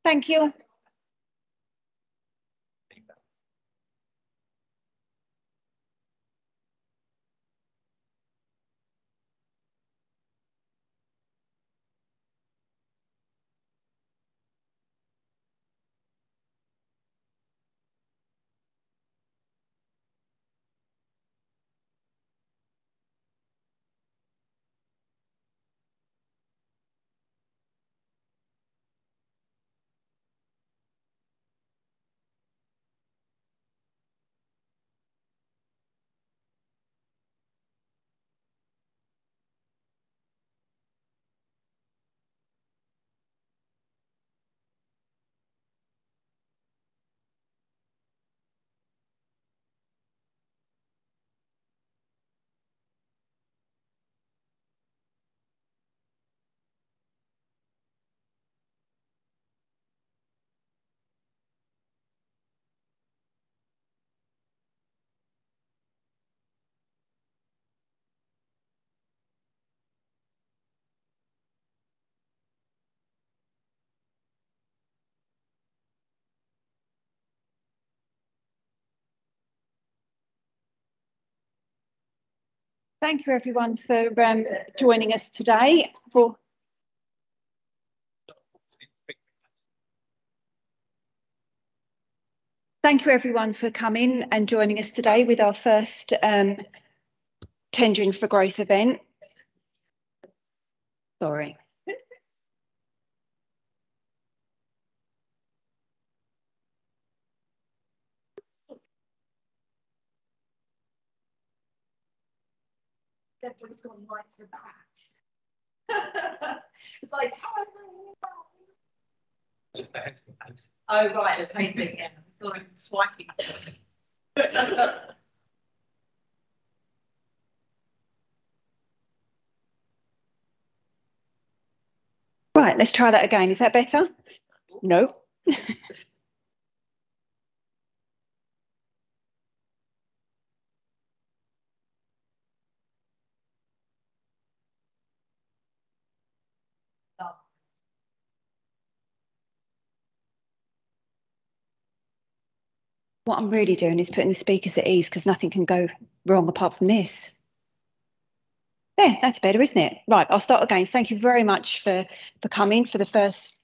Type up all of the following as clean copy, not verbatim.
Thank you. Thank you, everyone, for joining us today. Thank you, everyone, for coming and joining us today with our first Tendering for Growth event. Sorry. Everyone's gone right to the back. It's like, oh, right, the pacing, yeah. It's like swiping. Right, let's try that again. Is that better? No. What I'm really doing is putting the speakers at ease because nothing can go wrong apart from this. There, that's better, isn't it? Right, I'll start again. Thank you very much for coming to the first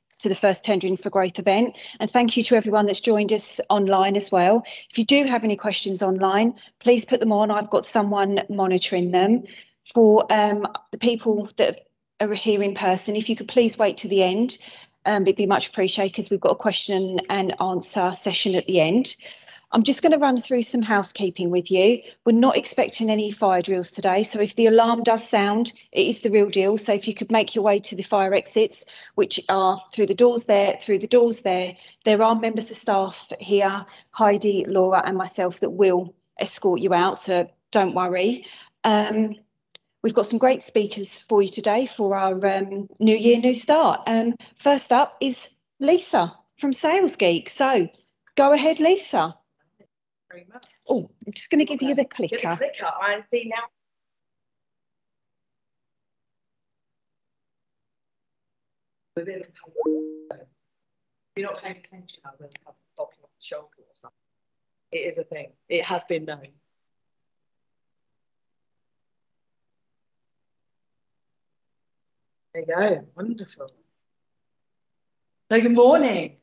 Tendering for Growth event, and thank you to everyone that's joined us online as well. If you do have any questions online, please put them on. I've got someone monitoring them. For the people that are here in person, if you could please wait to the end, it'd be much appreciated because we've got a question and answer session at the end. I'm just going to run through some housekeeping with you. We're not expecting any fire drills today, so if the alarm does sound, it is the real deal. So if you could make your way to the fire exits, which are through the doors there, there are members of staff here, Heidi, Laura and myself, that will escort you out, so don't worry. We've got some great speakers for you today for our New Year, New Start. First up is Lisa from Sales Geek. So go ahead, Lisa. Very much. Oh, I'm just going to give you the clicker. Get the clicker. I see now. If you're not paying attention, I will come pop you on the shoulder or something. It is a thing. It has been known. There you go. Wonderful. So good morning.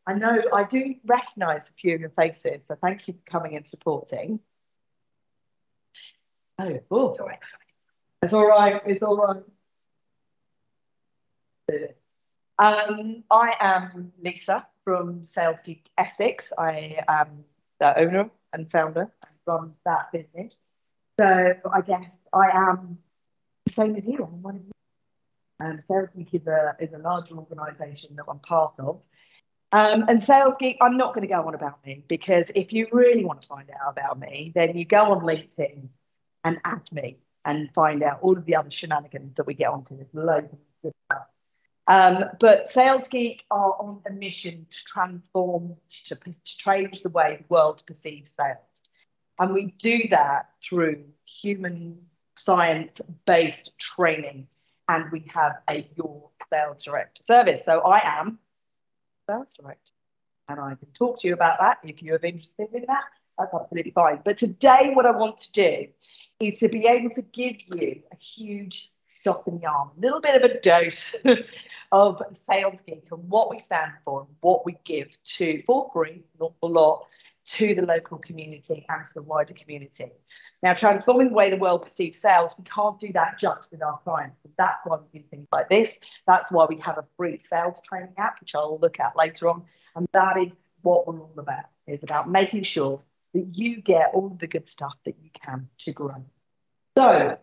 I know I do recognise a few of your faces, so thank you for coming and supporting. Oh, it's all right. It's all right. It's all right. I am Lisa from Sales Geek Essex. I am the owner and founder and run that business. So I guess I am the same as you. I'm one of you. Sales Geek is a large organisation that I'm part of. And Sales Geek, I'm not going to go on about me because if you really want to find out about me, then you go on LinkedIn and add me and find out all of the other shenanigans that we get onto. There's loads of good stuff. But Sales Geek are on a mission to transform, to change the way the world perceives sales. And we do that through human science-based training. And we have a Your Sales Director service. So I am sales director. And I can talk to you about that if you're interested in that. That's absolutely fine. But today, what I want to do is to be able to give you a huge shot in the arm, a little bit of a dose of Sales Geek and what we stand for and what we give to, for free, an awful lot, to the local community and to the wider community. Now, transforming the way the world perceives sales, we can't do that just with our clients. That's why we do things like this. That's why we have a free sales training app, which I'll look at later on. And that is what we're all about. It's about making sure that you get all the good stuff that you can to grow. So,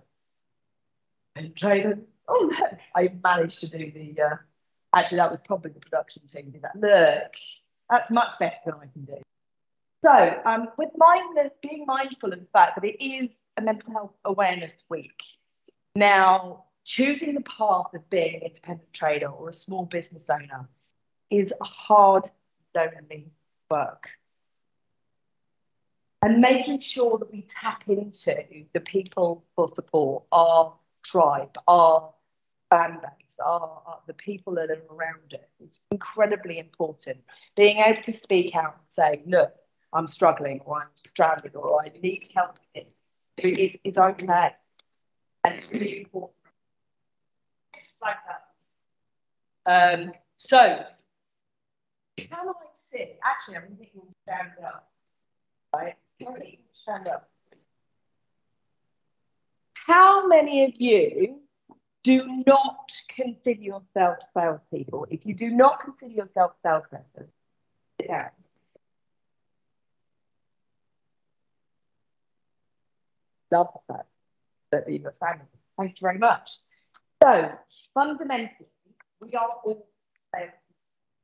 trainer. Oh, no, I managed to do the. Actually, that was probably the production team who did that. Look, that's much better than I can do. So, with mindfulness, being mindful of the fact that it is a mental health awareness week. Now, choosing the path of being an independent trader or a small business owner is hard, lonely work. And making sure that we tap into the people for support, our tribe, our fan base, the people that are around us, is incredibly important. Being able to speak out and say, look, I'm struggling, or I'm stranded, or I need help with this, is okay. And it's really important. Like that. So, can I sit? Actually, I'm going to get you all stand up. Right? Stand up. How many of you do not consider yourself salespeople? If you do not consider yourself salespeople, sit down. Love that you're saying. Thank you very much. So, fundamentally, we are all salespeople.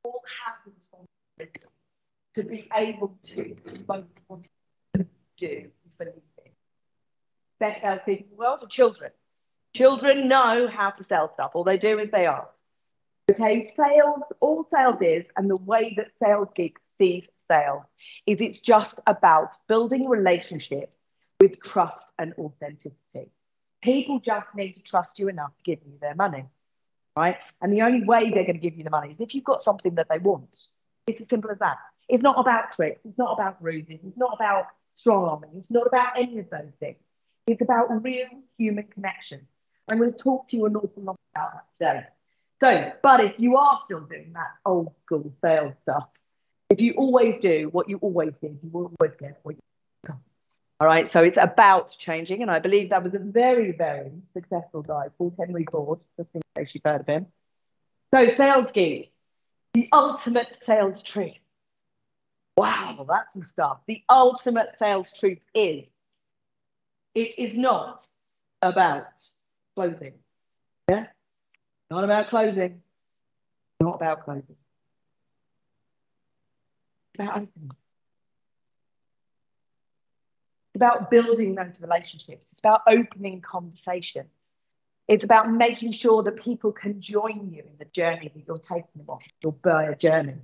All have the responsibility to be able to both want to do believe in. Best salespeople in the world are children. Children know how to sell stuff. All they do is they ask. Okay, sales, all sales is, and the way that Sales Geek sees sales, is it's just about building relationships with trust and authenticity. People just need to trust you enough to give you their money, right? And the only way they're going to give you the money is if you've got something that they want. It's as simple as that. It's not about tricks. It's not about ruses. It's not about strong arming. It's not about any of those things. It's about real human connection. I'm going to talk to you an awful lot about that today. So, but if you are still doing that old school sales stuff, if you always do what you always did, you will always get what you got. All right, so it's about changing, and I believe that was a very, very successful guy called Henry Ford, just in case you've heard of him. So, Sales Geek, the ultimate sales truth. Wow, that's some stuff. The ultimate sales truth is, it is not about closing. Yeah? Not about closing. Not about closing. It's about opening. It's about building those relationships. It's about opening conversations. It's about making sure that people can join you in the journey that you're taking them on, your buyer journey.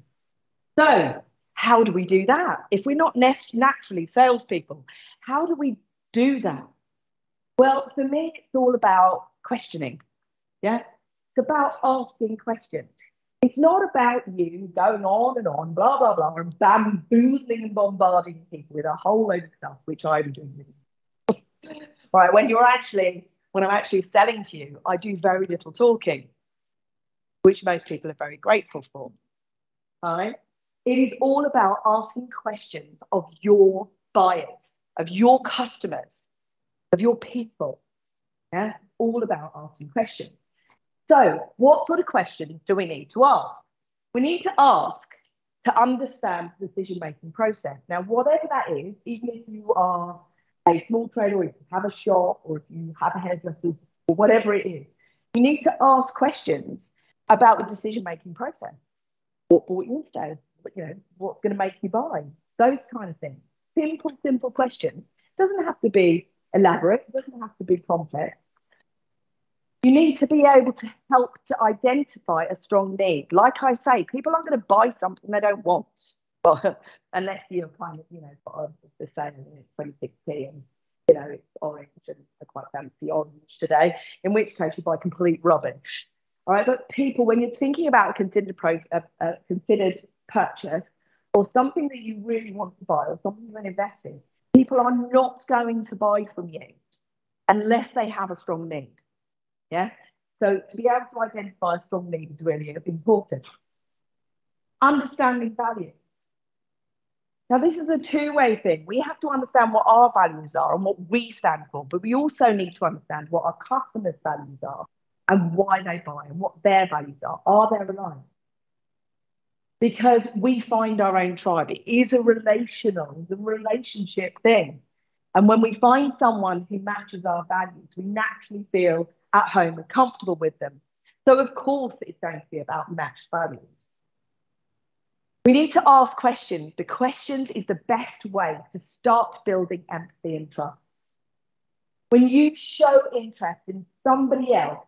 So, how do we do that? If we're not naturally salespeople, how do we do that? Well, for me, it's all about questioning. Yeah? It's about asking questions. It's not about you going on, blah, blah, blah, and bamboozling and bombarding people with a whole load of stuff, which I'm doing with you. All right, when I'm actually selling to you, I do very little talking, which most people are very grateful for. All right? It is all about asking questions of your buyers, of your customers, of your people. Yeah, all about asking questions. So, what sort of questions do we need to ask? We need to ask to understand the decision-making process. Now, whatever that is, even if you are a small trader, or if you have a shop, or if you have a hairdresser, or whatever it is, you need to ask questions about the decision-making process. What brought you instead? What's going to make you buy? Those kind of things. Simple questions. It doesn't have to be elaborate. It doesn't have to be complex. You need to be able to help to identify a strong need. Like I say, people aren't going to buy something they don't want. Well, unless you're kind of, got the sale and it's 26p and, it's orange and a quite fancy orange today, in which case you buy complete rubbish. All right, but people, when you're thinking about a considered purchase or something that you really want to buy or something you want to invest in, people are not going to buy from you unless they have a strong need. Yeah. So to be able to identify a strong need is really important. Understanding value. Now, this is a two-way thing. We have to understand what our values are and what we stand for, but we also need to understand what our customers' values are and why they buy and what their values are. Are they aligned? Because we find our own tribe. It is a relationship thing. And when we find someone who matches our values, we naturally feel at home and comfortable with them. So, of course, it's going to be about matched values. We need to ask questions. The questions is the best way to start building empathy and trust. When you show interest in somebody else,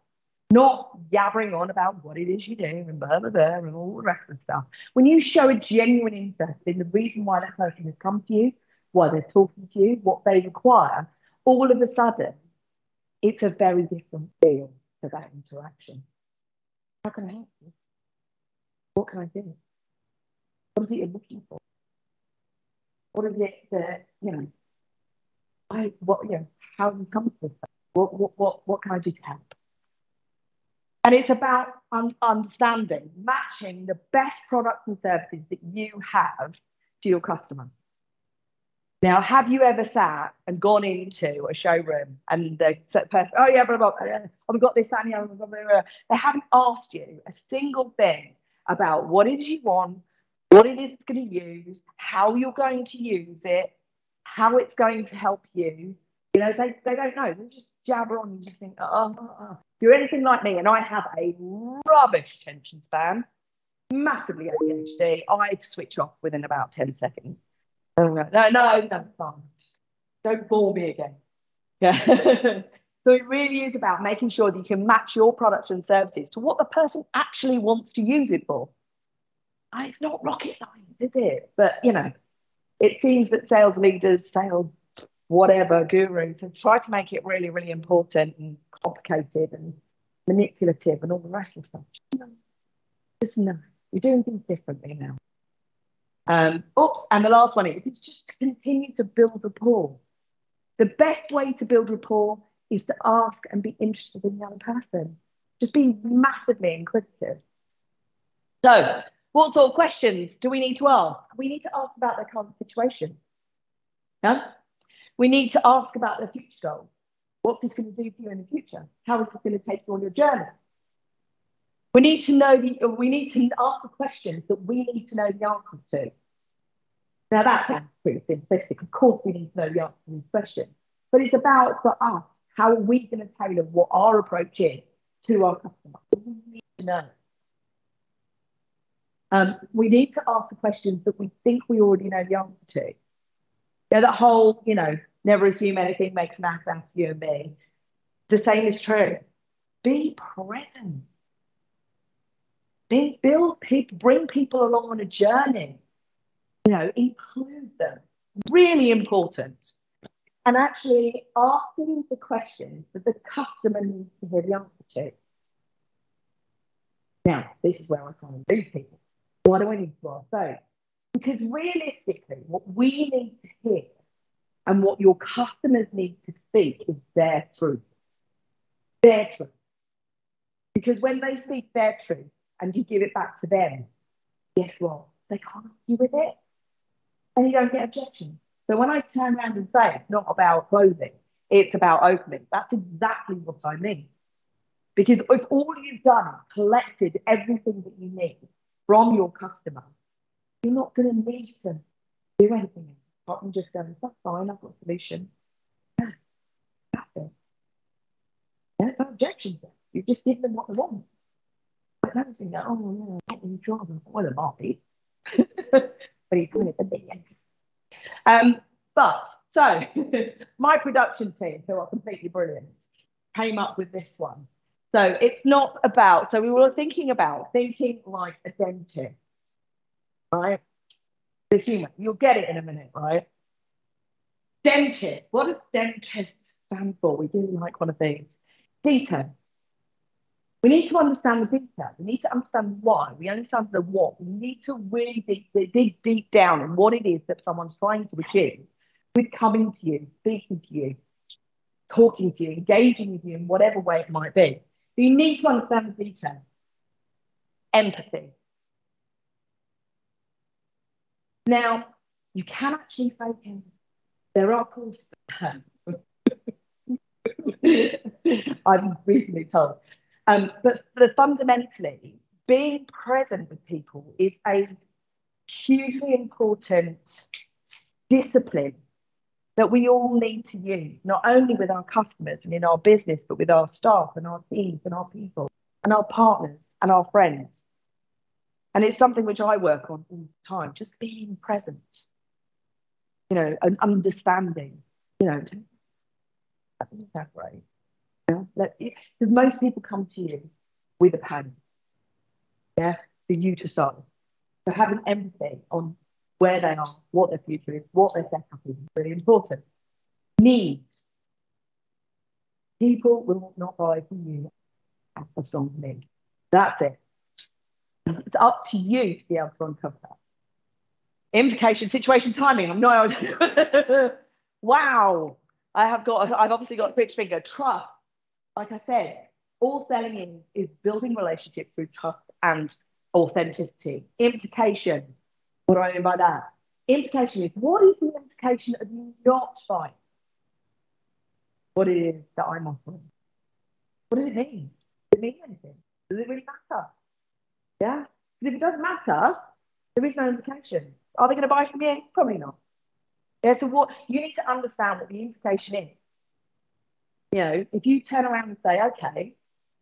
not yabbering on about what it is you do and blah, blah, blah, and all the rest of the stuff. When you show a genuine interest in the reason why that person has come to you, why they're talking to you, what they require, all of a sudden, it's a very different feel to that interaction. How can I help you? What can I do? What is it you're looking for? What is it that, how have you come to this? What can I do to help? And it's about understanding, matching the best products and services that you have to your customer. Now, have you ever sat and gone into a showroom and the person, oh yeah, blah, blah, blah, we've got this, that, and the other, blah, blah, blah. They haven't asked you a single thing about what it is you want, what it is it's going to use, how you're going to use it, how it's going to help you. They don't know. They just jabber on and just think, If you're anything like me, and I have a rubbish attention span, massively ADHD, I'd switch off within about 10 seconds. No, fine. Don't bore me again. Yeah. So it really is about making sure that you can match your products and services to what the person actually wants to use it for. And it's not rocket science, is it? But, it seems that sales leaders, sales whatever, gurus have tried to make it really, really important and complicated and manipulative and all the rest of the stuff. Just no. You're doing things differently now. And the last one is just continue to build rapport. The best way to build rapport is to ask and be interested in the other person. Just be massively inquisitive. So, what sort of questions do we need to ask? We need to ask about their current situation. Yeah? We need to ask about their future goals. What's this going to do for you in the future? How is this going to take you on your journey? We need to ask the questions that we need to know the answers to. Now that sounds pretty simplistic. Of course, we need to know the answer to these questions, but it's about, for us, how are we going to tailor what our approach is to our customer? We need to know. We need to ask the questions that we think we already know the answer to. That whole, never assume anything, makes an ass out of you and me. The same is true. Be present. Build people, bring people along on a journey. Include them. Really important. And actually asking the questions that the customer needs to hear the answer to. Now, this is where I kind of lose people. Why do I need to ask those? Because realistically, what we need to hear and what your customers need to speak is their truth. Their truth. Because when they speak their truth and you give it back to them, guess what? They can't argue with it. And you don't get objections. So when I turn around and say it's not about clothing, it's about opening, that's exactly what I mean. Because if all you've done is collected everything that you need from your customer, you're not going to need to do anything apart from just going, that's fine, I've got a solution. Yeah, that's it. And it's no objections there. You just give them what they want. But never saying, oh, no, I'm not in trouble. Well, it might be. But he's doing it for me. So my production team, who are completely brilliant, came up with this one. So it's not about, so we were thinking like a dentist, right? The human, you'll get it in a minute, right? Dentist, what does dentist stand for? We do like one of these. Detail. We need to understand the detail. We need to understand why. We understand the what. We need to really dig deep down on what it is that someone's trying to achieve with coming to you, speaking to you, talking to you, engaging with you in whatever way it might be. But you need to understand the detail. Empathy. Now, you can actually fake empathy. There are courses. I'm recently told. But fundamentally, being present with people is a hugely important discipline that we all need to use, not only with our customers and in our business, but with our staff and our teams and our people and our partners and our friends. And it's something which I work on all the time, just being present, and understanding, I think that's right. Because most people come to you with a pain, for you to solve. So having empathy on where they are, what their future is, what their setup is really important. Need. People will not buy from you a strong need. That's it. It's up to you to be able to uncover that. Implication, situation, timing. I'm not. Wow. I've obviously got a rich finger. Trust. Like I said, all selling is building relationships through trust and authenticity. Implication. What do I mean by that? Implication is, what is the implication of you not buying what it is that I'm offering? What does it mean? Does it mean anything? Does it really matter? Yeah? Because if it doesn't matter, there is no implication. Are they going to buy from you? Probably not. Yeah, so what you need to understand what the implication is. If you turn around and say, okay,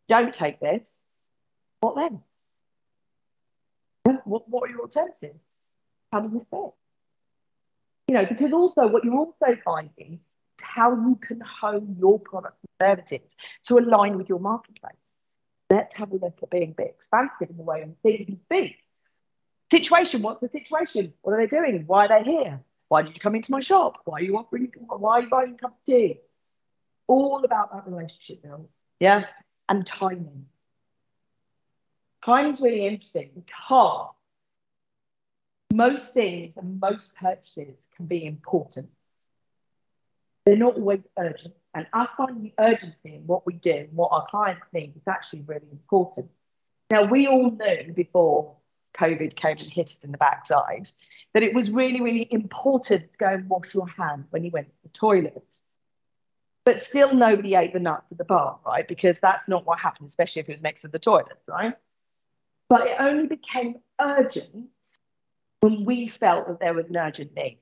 don't take this, what then? What are your alternatives? How does this fit? Because also what you're also finding is how you can hone your products and services to align with your marketplace. Let's have a look at being a bit expansive in the way I'm thinking big. Situation, what's the situation? What are they doing? Why are they here? Why did you come into my shop? Why are you buying a cup of tea? All about that relationship build. Yeah. And timing. Timing's really interesting because most things and most purchases can be important. They're not always urgent. And us finding the urgency in what we do and what our clients need is actually really important. Now, we all knew before COVID came and hit us in the backside that it was really, really important to go and wash your hands when you went to the toilet. But still nobody ate the nuts at the bar, right? Because that's not what happened, especially if it was next to the toilet, right? But it only became urgent when we felt that there was an urgent need.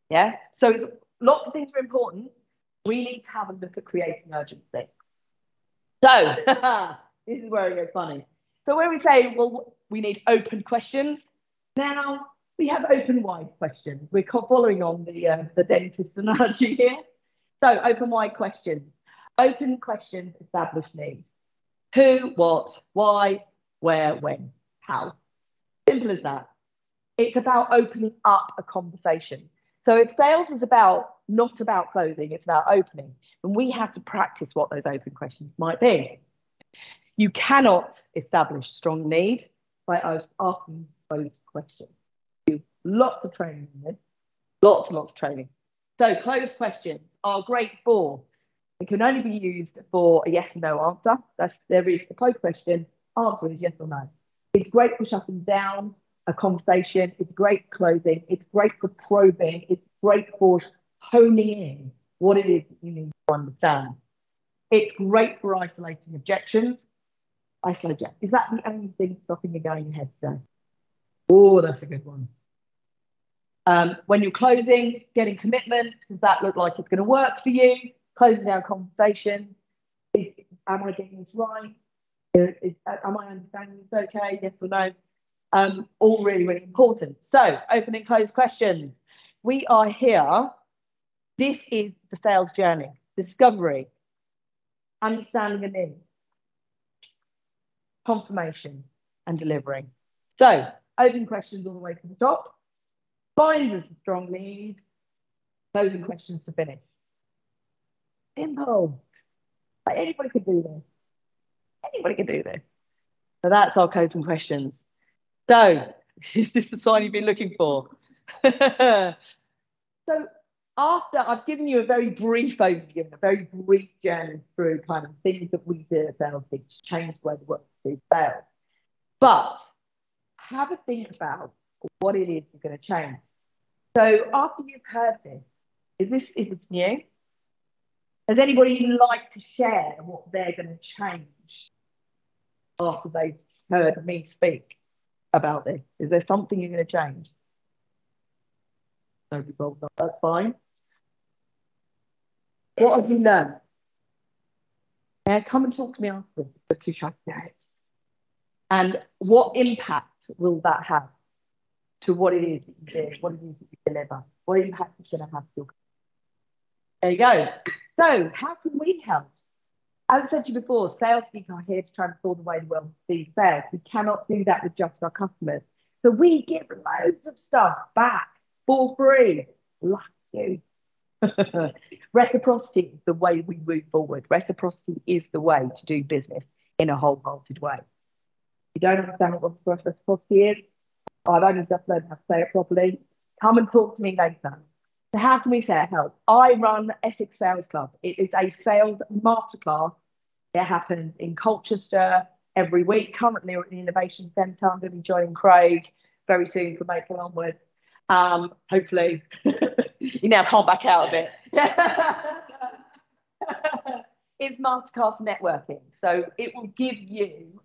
Yeah? So lots of things are important. We need to have a look at creating urgency. So this is where it gets funny. So when we say, well, we need open questions, now we have open wide questions. We're following on the dentist analogy here. So open wide questions. Open questions establish need. Who, what, why, where, when, how. Simple as that. It's about opening up a conversation. So if sales is not about closing, it's about opening. And we have to practice what those open questions might be. You cannot establish strong need by asking those questions. Lots of training in this. Lots and lots of training. So closed questions are great for, it can only be used for a yes or no answer. There is a closed question, answer is yes or no. It's great for shutting down a conversation. It's great for closing. It's great for probing. It's great for honing in what it is that you need to understand. It's great for isolating objections. Is that the only thing stopping you going ahead today? Oh, that's a good one. When you're closing, getting commitment, does that look like it's going to work for you? Closing down conversation. Am I getting this right? Am I understanding this okay? Yes or no? All really, really important. So, open and close questions. We are here. This is the sales journey. Discovery. Understanding a need. Confirmation and delivering. So, open questions all the way to the top. Finds us a strong lead. Closing questions to finish. Simple. Like anybody could do this. Anybody can do this. So that's our coping questions. So, is this the sign you've been looking for? So, after I've given you a very brief overview, a very brief journey through kind of things that we do at Sales to change the way the work through sales. But have a think about what it is you're going to change. So, after you've heard this, is this new? Has anybody like to share what they're going to change after they've heard me speak about this? Is there something you're going to change? Nobody bothered. That's fine. What have you learned? Yeah, come and talk to me afterwards. But you shall do it. And what impact will that have to what it is that you do, what it is that you deliver? What impact is going to have to your. There you go. So, how can we help? As I said to you before, salespeople are here to transform the way the world sees sales. We cannot do that with just our customers. So we give loads of stuff back for free. Like you. Reciprocity is the way we move forward. Reciprocity is the way to do business in a wholehearted way. If you don't understand what reciprocity is, I've only just learned how to say it properly. Come and talk to me later. So how can we say it helps? I run Essex Sales Club. It is a sales masterclass. It happens in Colchester every week. Currently we're at the Innovation Centre. I'm going to be joining Craig very soon from April onwards. Hopefully, you now can't back out of it. It's masterclass networking. So it will give you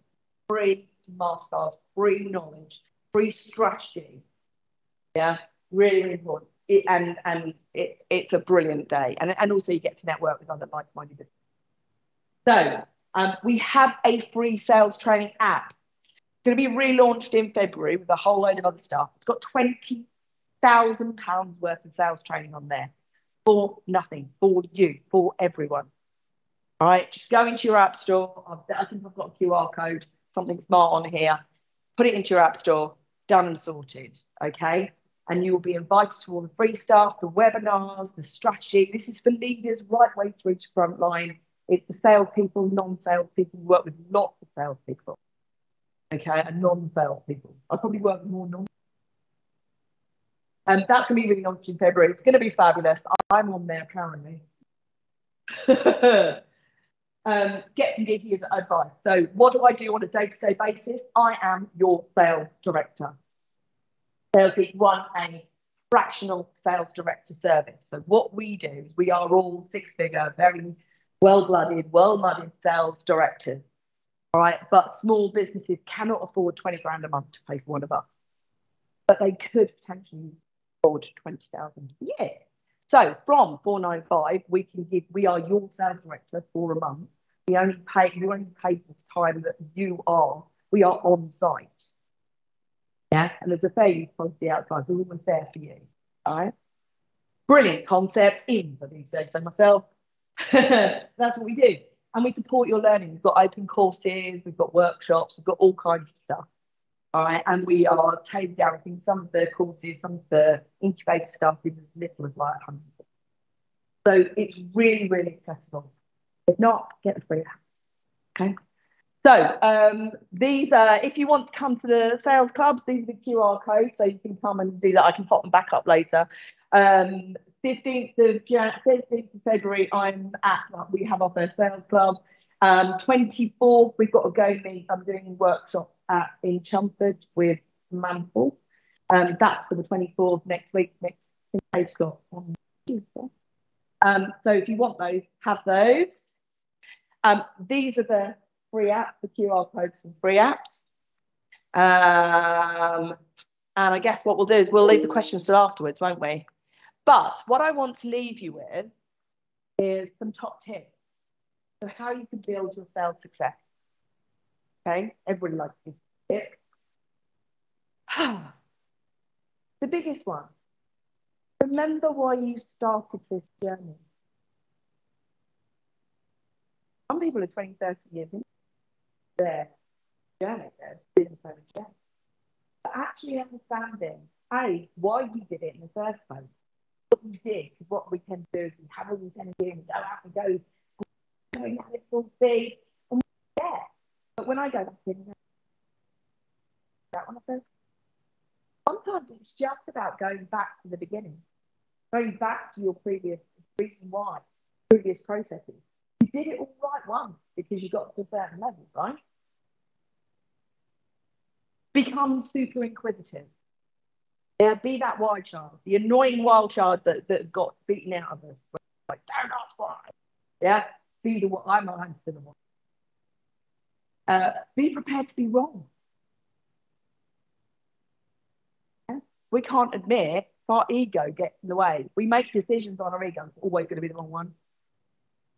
free masterclass, free knowledge, free strategy. Yeah, really, really important. It's a brilliant day. And also you get to network with other like-minded businesses. So we have a free sales training app. It's going to be relaunched in February with a whole load of other stuff. It's got £20,000 worth of sales training on there for nothing, for you, for everyone. All right, just go into your app store. I think I've got a QR code, something smart on here. Put it into your app store, done and sorted, okay? And you will be invited to all the free stuff, the webinars, the strategy. This is for leaders right way through to frontline. It's for salespeople, non-salespeople. We work with lots of salespeople, okay, and non-salespeople. I probably work with more non. And that's going to be really launched in February. It's going to be fabulous. I'm on there currently. Get some give you advice. So what do I do on a day-to-day basis? I am your sales director. Salespeople run a fractional sales director service. So what we do is we are all six-figure, very well-blooded, well-mudded sales directors. All right, but small businesses cannot afford 20 grand a month to pay for one of us, but they could potentially afford 20,000 a year. So from 495, we are your sales director for a month. We only pay this time that we are on site. Yeah, and there's a fair policy outside. We're always there for you. All right. Brilliant concept in, I do say so myself. That's what we do. And we support your learning. We've got open courses, we've got workshops, we've got all kinds of stuff. All right. And we are tailored down. I think some of the courses, some of the incubator stuff is as little as like 100. So it's really, really accessible. If not, get the free app. Okay. So these are, if you want to come to the sales club, these are the QR codes, so you can come and do that. I can pop them back up later. 15th of February, we have our first sales club. 24th, we've got a go meet. I'm doing workshops in Chelmsford with Manful. That's for the 24th next week. Next page got on Tuesday. So if you want those, have those. These are the free apps, the QR codes and free apps. And I guess what we'll do is we'll leave the questions till afterwards, won't we? But what I want to leave you with is some top tips for how you can build your sales success. Okay, everybody likes this tip. The biggest one. Remember why you started this journey. Some people are 20, 30 years in their journey, their business owner journey. But actually understanding, A, why you did it in the first place. What you did, because what we tend to do is we have all these energy and we go out and go, going at it full speed, and we forget when I go back in that one, sometimes it's just about going back to the beginning, going back to your previous reason why, previous processes. You did it all right once because you got to a certain level, right? Become super inquisitive. Yeah, be that wild child, the annoying wild child that got beaten out of us. Like, don't ask why. Yeah, be the what I'm the one. Be prepared to be wrong. Yeah? We can't admit our ego gets in the way. We make decisions on our ego. It's always going to be the wrong one,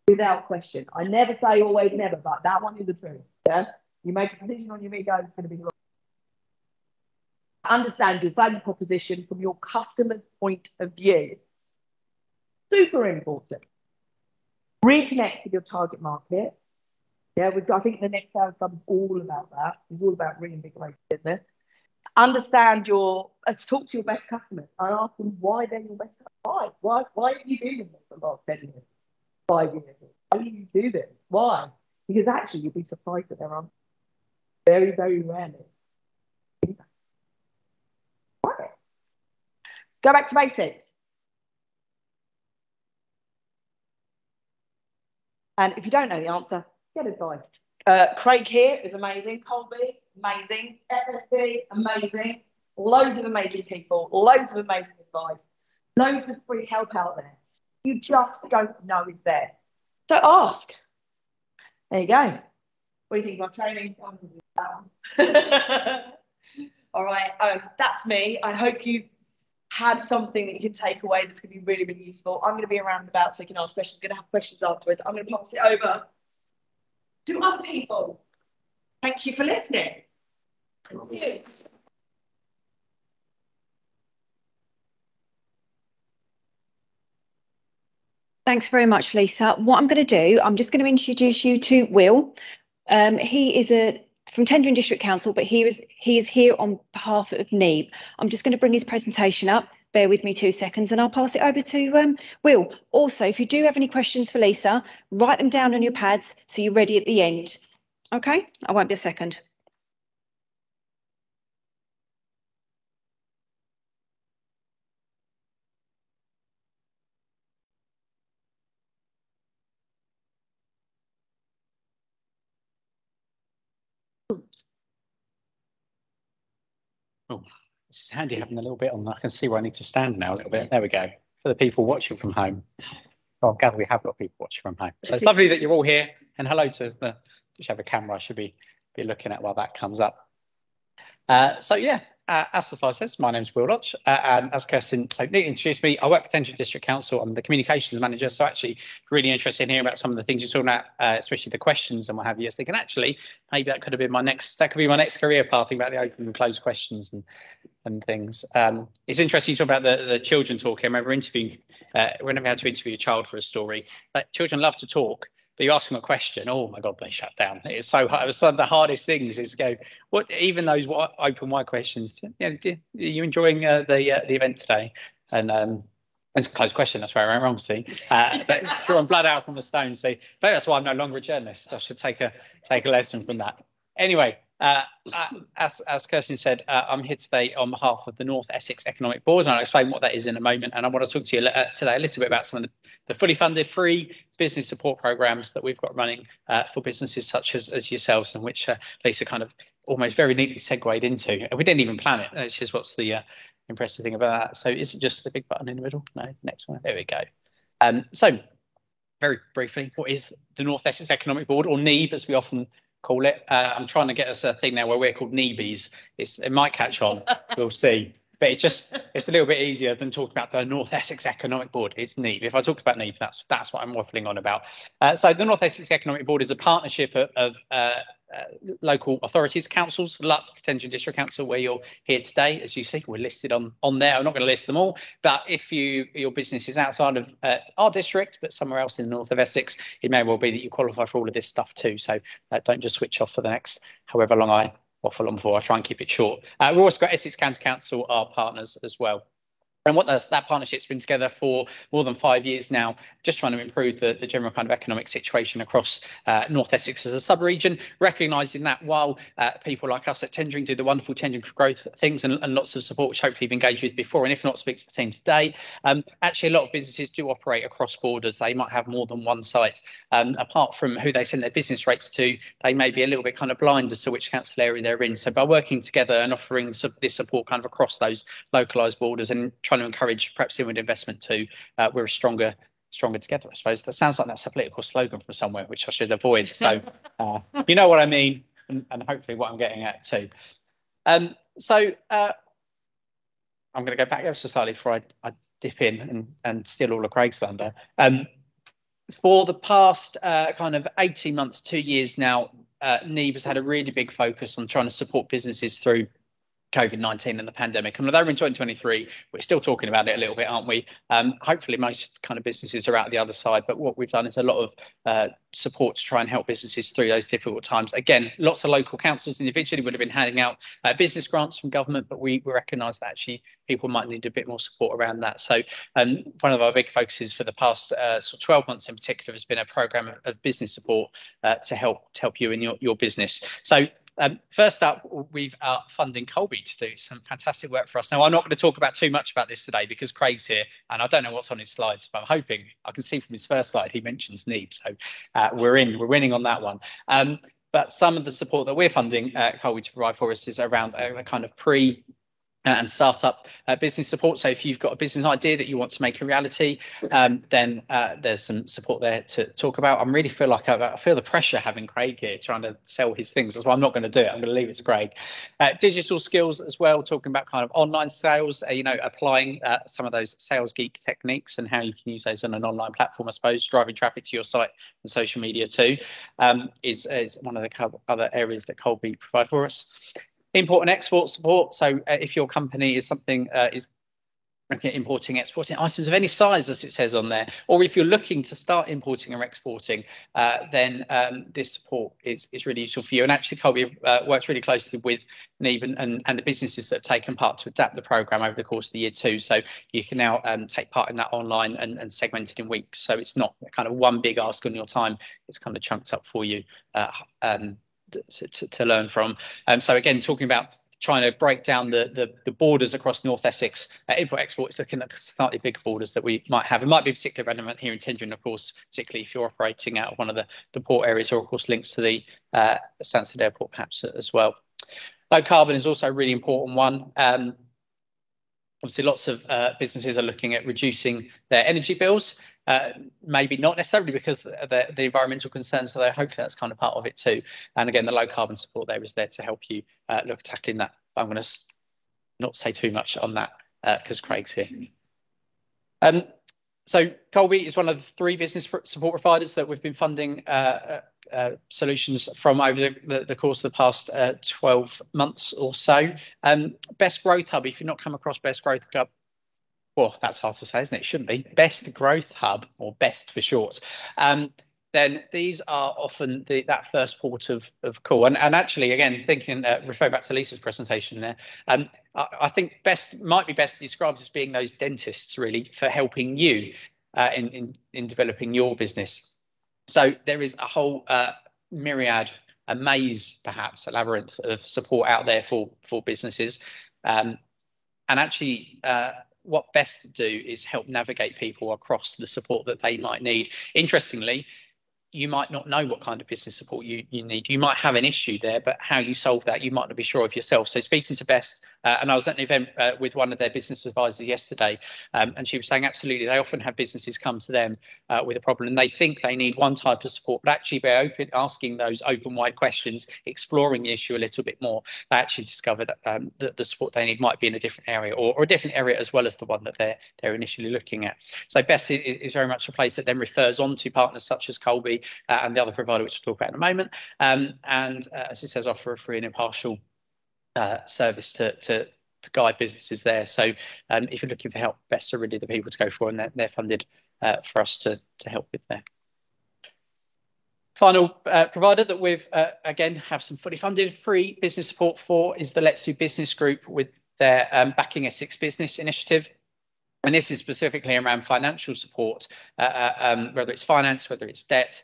without question. I never say always never, but that one is the truth. Yeah, you make a decision on your ego, it's going to be wrong. Understand your value proposition from your customer's point of view. Super important. Reconnect with your target market. Yeah, I think the next sales club is all about that. It's all about reinvigorating business. Understand talk to your best customers and ask them why they're your best customers. Why have you been in this for the last 10 years, 5 years? Why do you do this? Why? Because actually you'll be surprised that there are very, very rarely. Go back to basics. And if you don't know the answer, get advice. Craig here is amazing. Colby, amazing. FSB, amazing. Loads of amazing people, loads of amazing advice, loads of free help out there. You just don't know it's there. So ask. There you go. What do you think of my training? All right, that's me. I hope you had something that you can take away that's going to be really, really useful. I'm going to be around about so you can ask questions. I'm going to have questions afterwards. I'm going to pass it over to other people. Thank you for listening. Thank you. Thanks very much, Lisa. What I'm going to do, I'm just going to introduce you to Will. He is from Tendring District Council, but he is here on behalf of NEEB. I'm just going to bring his presentation up. Bear with me 2 seconds and I'll pass it over to Will. Also, if you do have any questions for Lisa, write them down on your pads so you're ready at the end. Okay, I won't be a second. Oh, it's handy having a little bit on. I can see where I need to stand now a little bit. There we go. For the people watching from home. Well, I gather we have got people watching from home. So it's lovely that you're all here. And hello to the, just have a camera I should be looking at while that comes up. So yeah, as the slide says, my name's Will Lodge, and as Kirsten so neatly introduced me, I work for Tendring District Council. I'm the communications manager, so actually really interested in hearing about some of the things you're talking about, especially the questions and what have you. I was thinking actually maybe that could be my next career path, thinking about the open and closed questions and things. It's interesting you talk about the children talking. I remember interviewing whenever I had to interview a child for a story. Children love to talk. But you ask them a question, oh my God, they shut down. It's so hard. It was one of the hardest things is to go, what, even those open wide questions, are you enjoying the event today? And it's a closed question, that's where I went wrong, see. But drawing blood out from the stone, see. But that's why I'm no longer a journalist. I should take a lesson from that. Anyway, as Kirsten said, I'm here today on behalf of the North Essex Economic Board, and I'll explain what that is in a moment. And I want to talk to you today a little bit about some of the fully funded free business support programs that we've got running for businesses such as yourselves, and which Lisa kind of almost very neatly segued into. And we didn't even plan it, which is what's the impressive thing about that. So is it just the big button in the middle? No, next one. There we go. So very briefly, what is the North Essex Economic Board, or NEEB as we often call it? I'm trying to get us a thing now where we're called NEEBies. It might catch on, we'll see. But it's a little bit easier than talking about the North Essex Economic Board. It's NEEB. If I talked about NEEB, that's what I'm waffling on about. So the North Essex Economic Board is a partnership of local authorities, councils, like Tendring District Council, where you're here today. As you see, we're listed on there. I'm not going to list them all, but if your business is outside of our district, but somewhere else in the north of Essex, it may well be that you qualify for all of this stuff too. So don't just switch off for the next however long I waffle on for. I try and keep it short. We've also got Essex County Council, our partners as well. And what that partnership's been together for more than 5 years now, just trying to improve the general kind of economic situation across North Essex as a sub-region, recognising that while people like us at Tendring do the wonderful Tendring for Growth things and lots of support, which hopefully you've engaged with before, and if not, speak to the team today, actually a lot of businesses do operate across borders. They might have more than one site. Apart from who they send their business rates to, they may be a little bit kind of blind as to which council area they're in. So by working together and offering this support kind of across those localised borders and trying to encourage perhaps inward investment too, we're stronger together, I suppose. That sounds like that's a political slogan from somewhere, which I should avoid. So you know what I mean, and hopefully what I'm getting at too. I'm going to go back ever so slightly before I dip in and steal all of Craig's thunder. For the past kind of 18 months, 2 years now, NIB has had a really big focus on trying to support businesses through COVID-19 and the pandemic. And although we're in 2023, we're still talking about it a little bit, aren't we? Hopefully most kind of businesses are out the other side, but what we've done is a lot of support to try and help businesses through those difficult times. Again, lots of local councils individually would have been handing out business grants from government, but we recognise that actually people might need a bit more support around that. So one of our big focuses for the past sort of 12 months in particular has been a programme of business support to help you in your business. So first up, we've funding Colby to do some fantastic work for us. Now, I'm not going to talk about too much about this today because Craig's here and I don't know what's on his slides, but I'm hoping I can see from his first slide he mentions NIB. So we're winning on that one. But some of the support that we're funding Colby to provide for us is around a kind of pre and startup business support. So if you've got a business idea that you want to make a reality, then there's some support there to talk about. I really feel like I feel the pressure having Craig here trying to sell his things. That's why I'm not going to do it. I'm going to leave it to Craig. Digital skills as well, talking about kind of online sales, applying some of those sales geek techniques and how you can use those on an online platform, I suppose, driving traffic to your site and social media too, is one of the other areas that Colby provide for us. Import and export support. So if your company is is looking at importing, exporting items of any size, as it says on there, or if you're looking to start importing or exporting, then this support is really useful for you. And actually, Colby works really closely with NIB and the businesses that have taken part to adapt the programme over the course of the year too. So you can now take part in that online and segmented in weeks. So it's not kind of one big ask on your time. It's kind of chunked up for you to learn from. So again, talking about trying to break down the borders across North Essex, import export is looking at the slightly bigger borders that we might have. It might be particularly relevant here in Tendring, of course, particularly if you're operating out of one of the port areas, or of course links to the Stansted Airport perhaps as well. Low carbon is also a really important one. Obviously, lots of businesses are looking at reducing their energy bills. Maybe not necessarily because of the environmental concerns, so hopefully that's kind of part of it too. And again, the low carbon support there is there to help you look at tackling that. I'm going to not say too much on that because Craig's here. So Colby is one of the 3 business support providers that we've been funding solutions from over the course of the past 12 months or so. Best Growth Hub, if you've not come across Best Growth Hub, well, that's hard to say, isn't it? It shouldn't be. Best Growth Hub, or BEST for short. Then these are often that first port of call. And actually, again, refer back to Lisa's presentation there, I think BEST might be best described as being those dentists, really, for helping you in developing your business. So there is a whole myriad, a maze, perhaps, a labyrinth of support out there for businesses. And actually, what BEST do is help navigate people across the support that they might need. Interestingly, you might not know what kind of business support you need. You might have an issue there, but how you solve that, you might not be sure of yourself. So speaking to BEST, and I was at an event with one of their business advisors yesterday, and she was saying absolutely, they often have businesses come to them with a problem and they think they need one type of support, but actually by asking those open, wide questions, exploring the issue a little bit more, they actually discovered that the support they need might be in a different area or a different area as well as the one that they're initially looking at. So BEST is very much a place that then refers on to partners such as Colby and the other provider, which we'll talk about in a moment, and as it says, offer a free and impartial service to guide businesses there. So if you're looking for help, BEST are really the people to go for, and they're funded for us to help with there. Final provider that we've again have some fully funded free business support for is the Let's Do Business Group with their Backing Essex Business initiative. And this is specifically around financial support, whether it's finance, whether it's debt,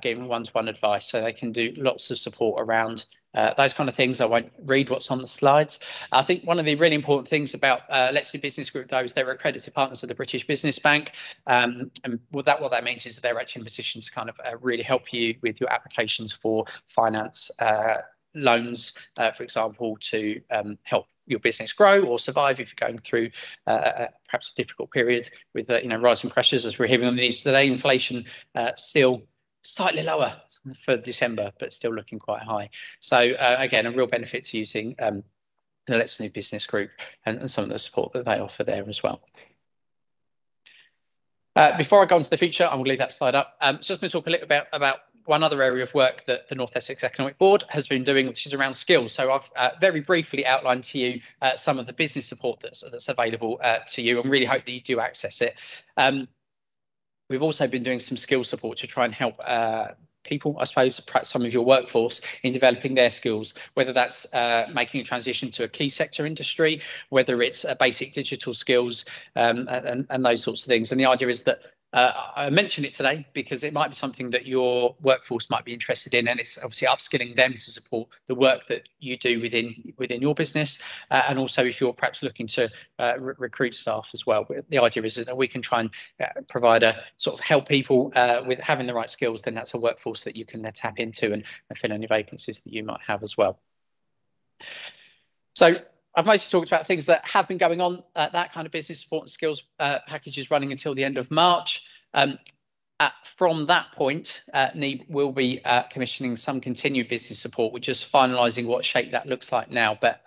giving one-to-one advice. So they can do lots of support around those kind of things. I won't read what's on the slides. I think one of the really important things about Let's Do Business Group, though, is they're accredited partners of the British Business Bank. And what that means is that they're actually in a position to kind of really help you with your applications for finance loans, for example, to help your business grow or survive if you're going through perhaps a difficult period with rising pressures, as we're hearing on the news today. Inflation still slightly lower for December, but still looking quite high. So again, a real benefit to using the Let's Do Business Group and some of the support that they offer there as well. Before I go on to the future, I'm going to leave that slide up. Just going to talk a little bit about one other area of work that the North Essex Economic Board has been doing, which is around skills. So I've very briefly outlined to you some of the business support that's available to you, and really hope that you do access it. We've also been doing some skill support to try and help people, I suppose, perhaps some of your workforce, in developing their skills, whether that's making a transition to a key sector industry, whether it's basic digital skills and those sorts of things. And the idea is that I mention it today because it might be something that your workforce might be interested in, and it's obviously upskilling them to support the work that you do within your business, and also if you're perhaps looking to recruit staff as well. The idea is that we can try and provide a sort of help people with having the right skills. Then that's a workforce that you can tap into and fill any vacancies that you might have as well. So I've mostly talked about things that have been going on. That kind of business support and skills package is running until the end of March. From that point, NEEB will be commissioning some continued business support. We're just finalising what shape that looks like now. But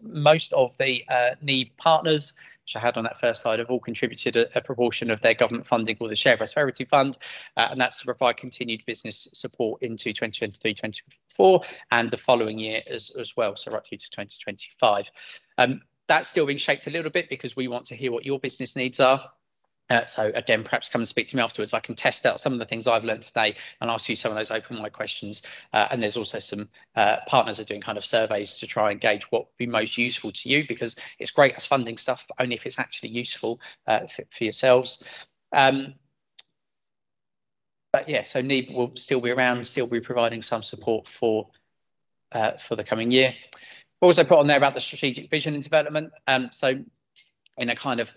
most of the NEEB partners, which I had on that first slide, have all contributed a proportion of their government funding called the Share Prosperity Fund, and that's to provide continued business support into 2023-2024 and the following year as well, so right through to 2025. That's still being shaped a little bit because we want to hear what your business needs are. So again, perhaps come and speak to me afterwards. I can test out some of the things I've learned today and ask you some of those open mic questions. And there's also some partners are doing kind of surveys to try and gauge what would be most useful to you, because it's great as funding stuff, but only if it's actually useful for yourselves. But yeah, so NEEB will still be around, still be providing some support for the coming year. Also put on there about the strategic vision and development. So in a kind of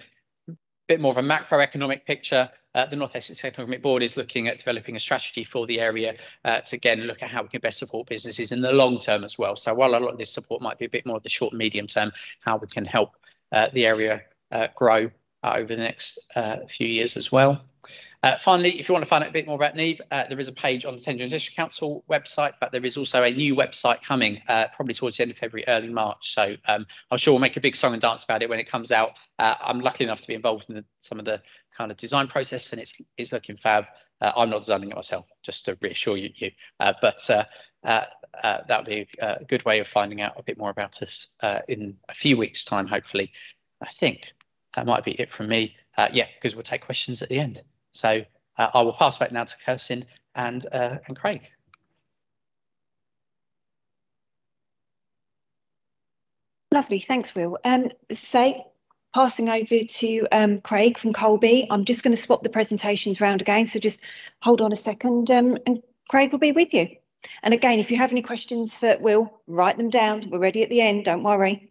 bit more of a macroeconomic picture, the North Essex Economic Board is looking at developing a strategy for the area to again look at how we can best support businesses in the long term as well. So while a lot of this support might be a bit more of the short and medium term, how we can help the area grow over the next few years as well. Finally, if you want to find out a bit more about NEEB, there is a page on the Tendring District Council website, but there is also a new website coming probably towards the end of February, early March. So I'm sure we'll make a big song and dance about it when it comes out. I'm lucky enough to be involved in some of the kind of design process, and it's looking fab. I'm not designing it myself, just to reassure you. But that'll be a good way of finding out a bit more about us in a few weeks' time, hopefully. I think that might be it from me. Yeah, because we'll take questions at the end. So I will pass back now to Kirsten and Craig. Lovely, thanks, Will. Passing over to Craig from Colby. I'm just going to swap the presentations round again, so just hold on a second, and Craig will be with you. And again, if you have any questions for Will, write them down. We're ready at the end, don't worry.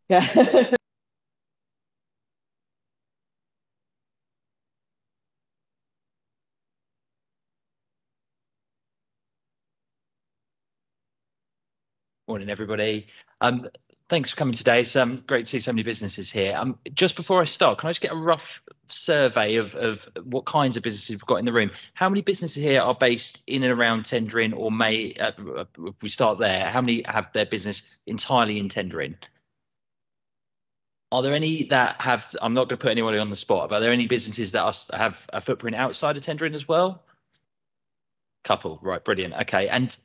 Yeah. Morning, everybody. Thanks for coming today. It's great to see so many businesses here. Just before I start, can I just get a rough survey of what kinds of businesses we've got in the room? How many businesses here are based in and around Tendring, or if we start there, how many have their business entirely in Tendring? Are there any that have, I'm not going to put anybody on the spot, but are there any businesses that have a footprint outside of Tendring as well? Couple, right, brilliant. Okay, and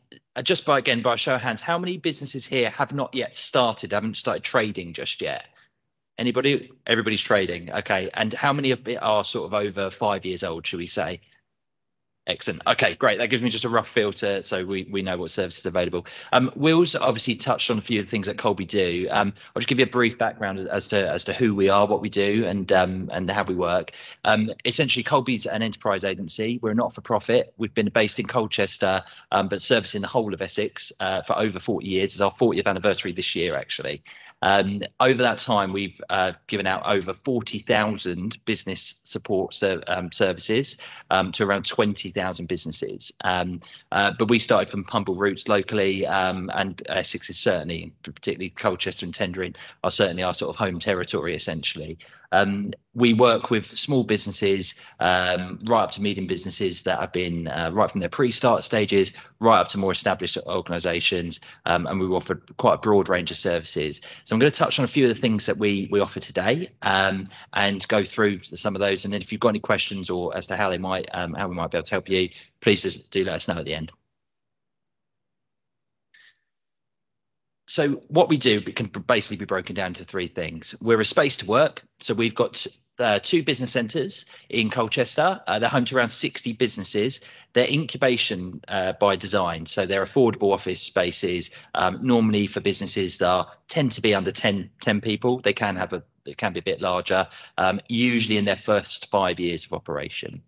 just by a show of hands, how many businesses here have not yet started, haven't started trading just yet? Anybody? Everybody's trading. Okay, and how many of it are sort of over 5 years old, should we say? Excellent. Okay, great. That gives me just a rough filter, so we know what services are available. Will's obviously touched on a few of the things that Colby do. I'll just give you a brief background as to who we are, what we do, and how we work. Essentially, Colby's an enterprise agency. We're a not-for-profit. We've been based in Colchester, but servicing the whole of Essex for over 40 years. It's our 40th anniversary this year, actually. Over that time, we've given out over 40,000 business support services to around 20,000 businesses. But we started from humble roots locally, and Essex is certainly, particularly Colchester and Tendring, are certainly our sort of home territory, essentially. We work with small businesses, right up to medium businesses that have been right from their pre-start stages, right up to more established organisations, and we offer quite a broad range of services. So I'm going to touch on a few of the things that we offer today, and go through some of those. And then if you've got any questions or as to how we might be able to help you, please just do let us know at the end. So what we do can basically be broken down to three things. We're a space to work. So we've got 2 business centres in Colchester. They're home to around 60 businesses. They're incubation by design. So they're affordable office spaces, normally for businesses that tend to be under 10 people. They can be a bit larger, usually in their first 5 years of operation.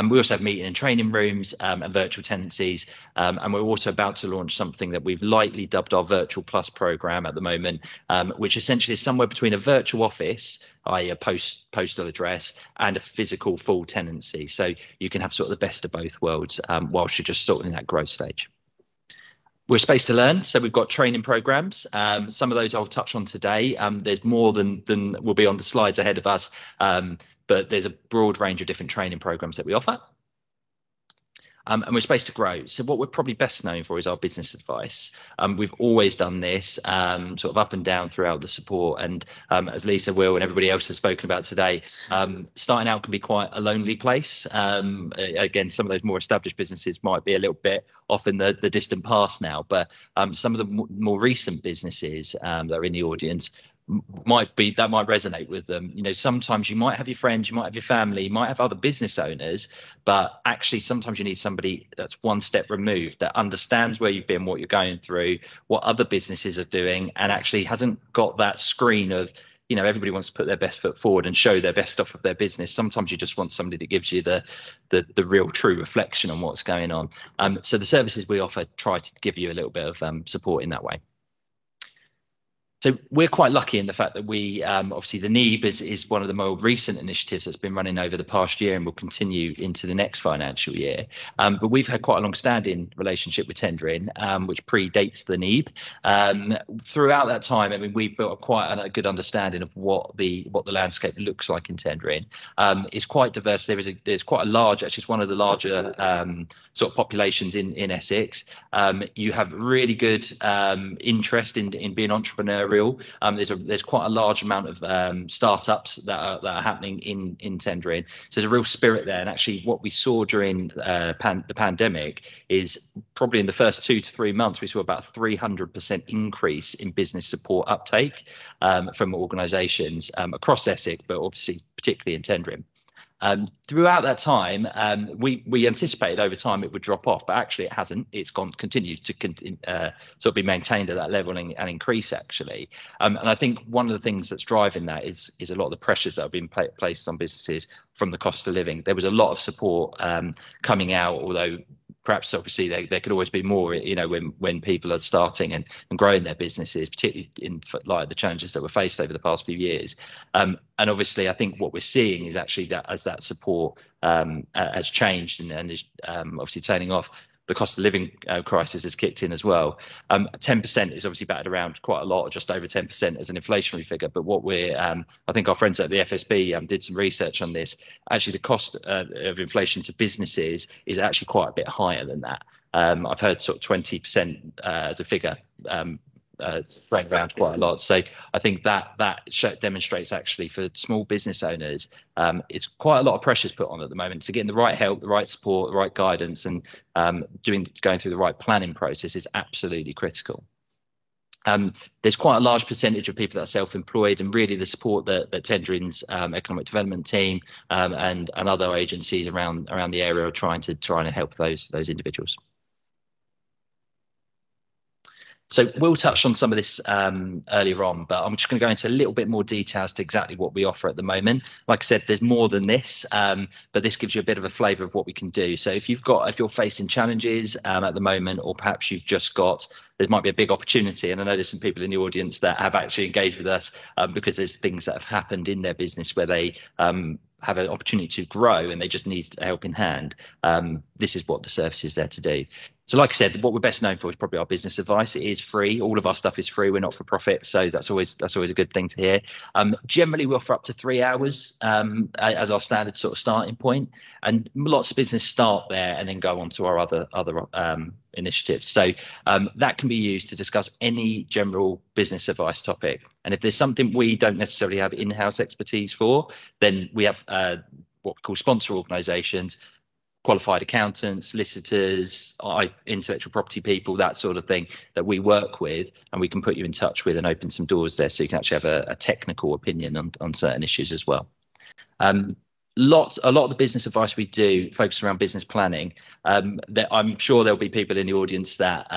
We also have meeting and training rooms and virtual tenancies, and we're also about to launch something that we've lightly dubbed our Virtual Plus program at the moment, which essentially is somewhere between a virtual office, i.e. a postal address, and a physical full tenancy. So you can have sort of the best of both worlds whilst you're just sort of in that growth stage. We're a space to learn, so we've got training programs. Some of those I'll touch on today. There's more than will be on the slides ahead of us, but there's a broad range of different training programs that we offer. And we're a space to grow. So what we're probably best known for is our business advice. We've always done this sort of up and down throughout the support. And as Lisa, Will, and everybody else has spoken about today, starting out can be quite a lonely place. Again, some of those more established businesses might be a little bit off in the distant past now, but some of the more recent businesses that are in the audience might resonate with them. You know, sometimes you might have your friends, you might have your family, you might have other business owners, but actually sometimes you need somebody that's one step removed, that understands where you've been, what you're going through, what other businesses are doing, and actually hasn't got that screen of, you know, everybody wants to put their best foot forward and show their best stuff of their business. Sometimes you just want somebody that gives you the real true reflection on what's going on. So the services we offer try to give you a little bit of support in that way. So we're quite lucky in the fact that we obviously the NEEB is one of the more recent initiatives that's been running over the past year and will continue into the next financial year. But we've had quite a long-standing relationship with Tendring, which predates the NEEB. Throughout that time, I mean, we've built quite a good understanding of what the landscape looks like in Tendring. It's quite diverse. There's quite a large, actually, it's one of the larger sort of populations in Essex. You have really good interest in being entrepreneurial. There's quite a large amount of startups that are happening in Tendring. So there's a real spirit there. And actually, what we saw during the pandemic is probably in the first 2 to 3 months, we saw about a 300% increase in business support uptake from organisations across Essex, but obviously particularly in Tendring. Throughout that time, we anticipated over time it would drop off, but actually it hasn't. It's continued to sort of be maintained at that level and increase, actually. And I think one of the things that's driving that is a lot of the pressures that have been placed on businesses from the cost of living. There was a lot of support coming out, although perhaps obviously there could always be more, you know, when people are starting and growing their businesses, particularly in like the challenges that were faced over the past few years. And obviously, I think what we're seeing is actually that as that support has changed and is obviously turning off, the cost of living crisis has kicked in as well. 10% is obviously batted around quite a lot, just over 10% as an inflationary figure. But what I think our friends at the FSB did some research on this. Actually, the cost of inflation to businesses is actually quite a bit higher than that. I've heard sort of 20% as a figure thrown around quite a lot. So I think that demonstrates actually for small business owners, it's quite a lot of pressures put on at the moment. So getting the right help, the right support, the right guidance, and going through the right planning process is absolutely critical. There's quite a large percentage of people that are self-employed, and really the support that Tendring's economic development team and other agencies around the area are trying to help those individuals. So we'll touch on some of this earlier on, but I'm just going to go into a little bit more detail as to exactly what we offer at the moment. Like I said, there's more than this, but this gives you a bit of a flavour of what we can do. So if you're facing challenges at the moment, or perhaps there might be a big opportunity, and I know there's some people in the audience that have actually engaged with us because there's things that have happened in their business where they have an opportunity to grow and they just need a helping hand. This is what the service is there to do. So like I said, what we're best known for is probably our business advice. It is free. All of our stuff is free. We're not for profit. So that's always a good thing to hear. Generally, we offer up to 3 hours as our standard sort of starting point. And lots of business start there and then go on to our other initiatives. So that can be used to discuss any general business advice topic. And if there's something we don't necessarily have in-house expertise for, then we have what we call sponsor organisations, qualified accountants, solicitors, intellectual property people, that sort of thing that we work with, and we can put you in touch with and open some doors there so you can actually have a technical opinion on certain issues as well. A lot of the business advice we do focuses around business planning. I'm sure there'll be people in the audience that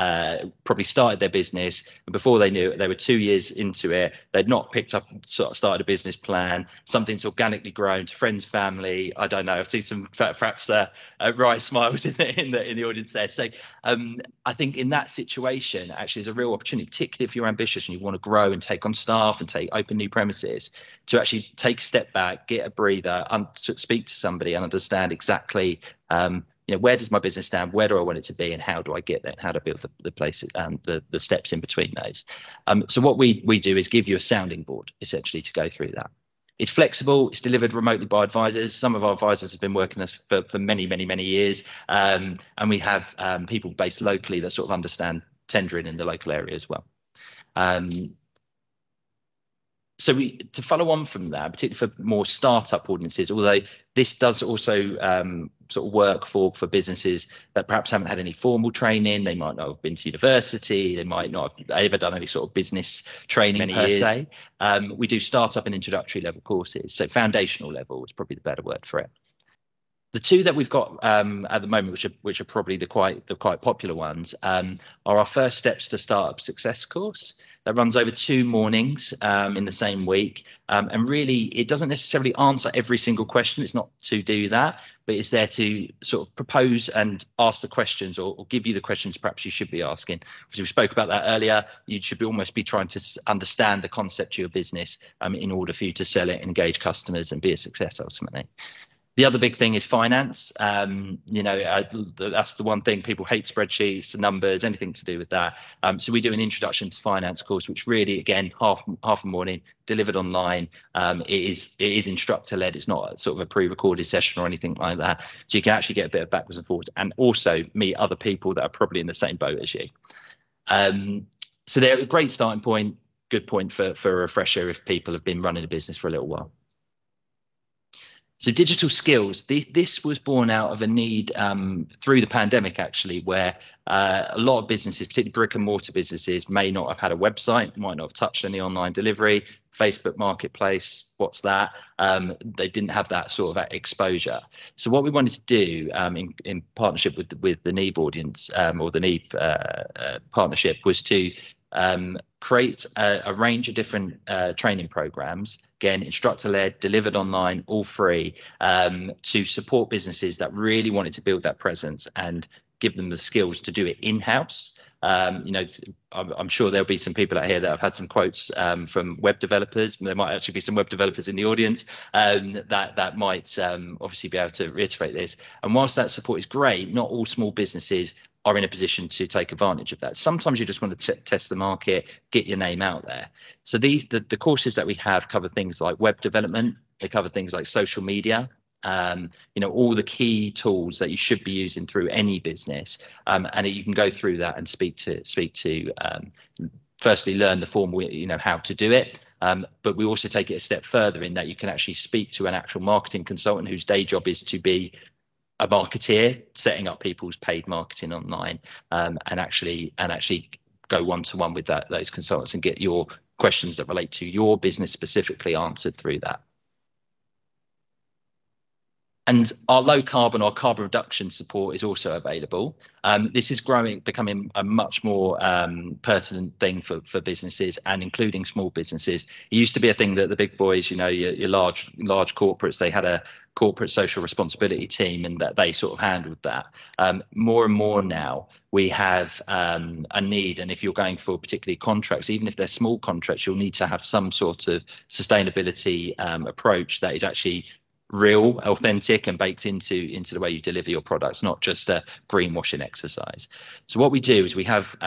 probably started their business, and before they knew it, they were 2 years into it. They'd not picked up, started a business plan. Something's organically grown to friends, family. I don't know. I've seen some perhaps wry smiles in the audience there. So I think in that situation, actually, there's a real opportunity, particularly if you're ambitious and you want to grow and take on staff and open new premises, to actually take a step back, get a breather, speak to somebody and understand exactly where does my business stand, where do I want it to be, and how do I get there, and how to build the places and the steps in between those. So what we do is give you a sounding board essentially to go through that. It's flexible. It's delivered remotely by advisors. Some of our advisors have been working with us for many, many, many years, and we have people based locally that sort of understand tendering in the local area as well. So to follow on from that, particularly for more startup audiences, although this does also sort of work for businesses that perhaps haven't had any formal training, they might not have been to university, they might not have ever done any sort of business training per se. We do startup and introductory level courses, so foundational level is probably the better word for it. The two that we've got at the moment, which are probably the quite popular ones, are our First Steps to Startup Success course. That runs over 2 mornings in the same week. And really, it doesn't necessarily answer every single question. It's not to do that, but it's there to sort of propose and ask the questions or give you the questions perhaps you should be asking. Because we spoke about that earlier. You should almost be trying to understand the concept of your business in order for you to sell it, engage customers, and be a success ultimately. The other big thing is finance. That's the one thing people hate: spreadsheets, numbers, anything to do with that. So we do an introduction to finance course, which really, again, half a morning, delivered online. It is instructor led. It's not sort of a pre-recorded session or anything like that. So you can actually get a bit of backwards and forwards, and also meet other people that are probably in the same boat as you. So they're a great starting point. Good point for a refresher if people have been running a business for a little while. So digital skills, this was born out of a need through the pandemic, actually, where a lot of businesses, particularly brick and mortar businesses, may not have had a website, might not have touched any online delivery, Facebook Marketplace, what's that? They didn't have that sort of exposure. So what we wanted to do in partnership with the NEEB audience or the NEEB partnership was to create a range of different training programs, again, instructor-led, delivered online, all free, to support businesses that really wanted to build that presence and give them the skills to do it in-house. I'm sure there'll be some people out here that have had some quotes from web developers. There might actually be some web developers in the audience that might obviously be able to reiterate this. And whilst that support is great, not all small businesses are in a position to take advantage of that. Sometimes you just want to test the market, get your name out there. So the courses that we have cover things like web development. They cover things like social media. All the key tools that you should be using through any business, and you can go through that and speak to firstly learn the formal, how to do it. But we also take it a step further in that you can actually speak to an actual marketing consultant whose day job is to be a marketeer, setting up people's paid marketing online, and actually go one-to-one with those consultants and get your questions that relate to your business specifically answered through that. And our low carbon or carbon reduction support is also available. This is becoming a much more pertinent thing for businesses, and including small businesses. It used to be a thing that the big boys, your large corporates, they had a corporate social responsibility team, and that they sort of handled that. More and more now, we have a need, and if you're going for particularly contracts, even if they're small contracts, you'll need to have some sort of sustainability approach that is actually real, authentic, and baked into the way you deliver your products, not just a greenwashing exercise. So what we do is we have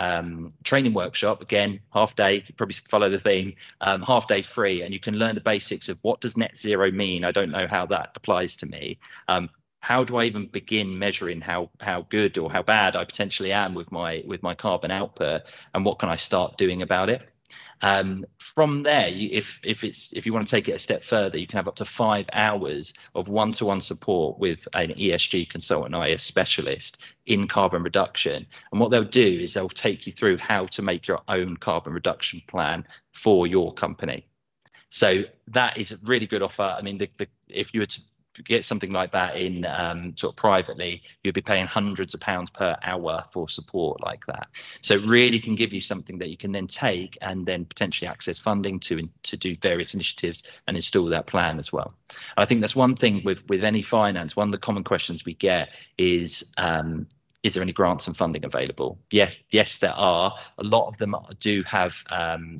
training workshop, again, half day, you probably follow the theme, half day free, and you can learn the basics of what does net zero mean. I don't know how that applies to me. How do I even begin measuring how good or how bad I potentially am with my carbon output, and what can I start doing about it? From there, if you want to take it a step further, you can have up to 5 hours of one-to-one support with an ESG consultant, i.e. a specialist in carbon reduction. And what they'll do is they'll take you through how to make your own carbon reduction plan for your company. So that is a really good offer. I mean, if you were to get something like that in sort of privately, you'd be paying hundreds of pounds per hour for support like that. So it really can give you something that you can then take and then potentially access funding to do various initiatives and install that plan as well. I think that's one thing with any finance. One of the common questions we get is there any grants and funding available? Yes, there are. A lot of them do have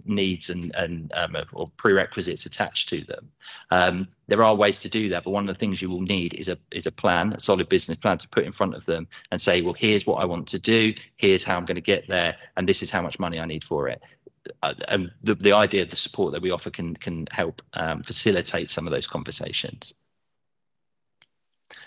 needs and or prerequisites attached to them. There are ways to do that, but one of the things you will need is a plan, a solid business plan to put in front of them and say, well, here's what I want to do, here's how I'm going to get there, and this is how much money I need for it. And the idea of the support that we offer can help facilitate some of those conversations.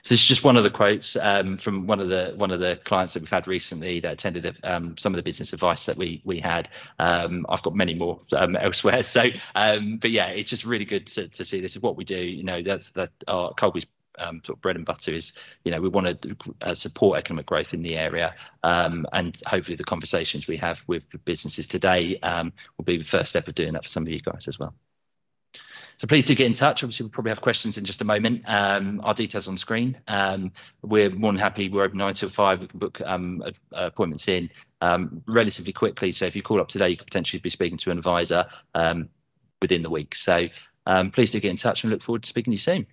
So this is just one of the quotes from one of the clients that we've had recently that attended some of the business advice that we had. I've got many more elsewhere. So, but yeah, it's just really good to see this is what we do. That's our Colby's sort of bread and butter is, we want to support economic growth in the area, and hopefully the conversations we have with businesses today will be the first step of doing that for some of you guys as well. So please do get in touch. Obviously, we'll probably have questions in just a moment. Our details on screen. We're more than happy. We're open 9 till 5. We can book appointments in relatively quickly. So if you call up today, you could potentially be speaking to an advisor within the week. So please do get in touch and look forward to speaking to you soon.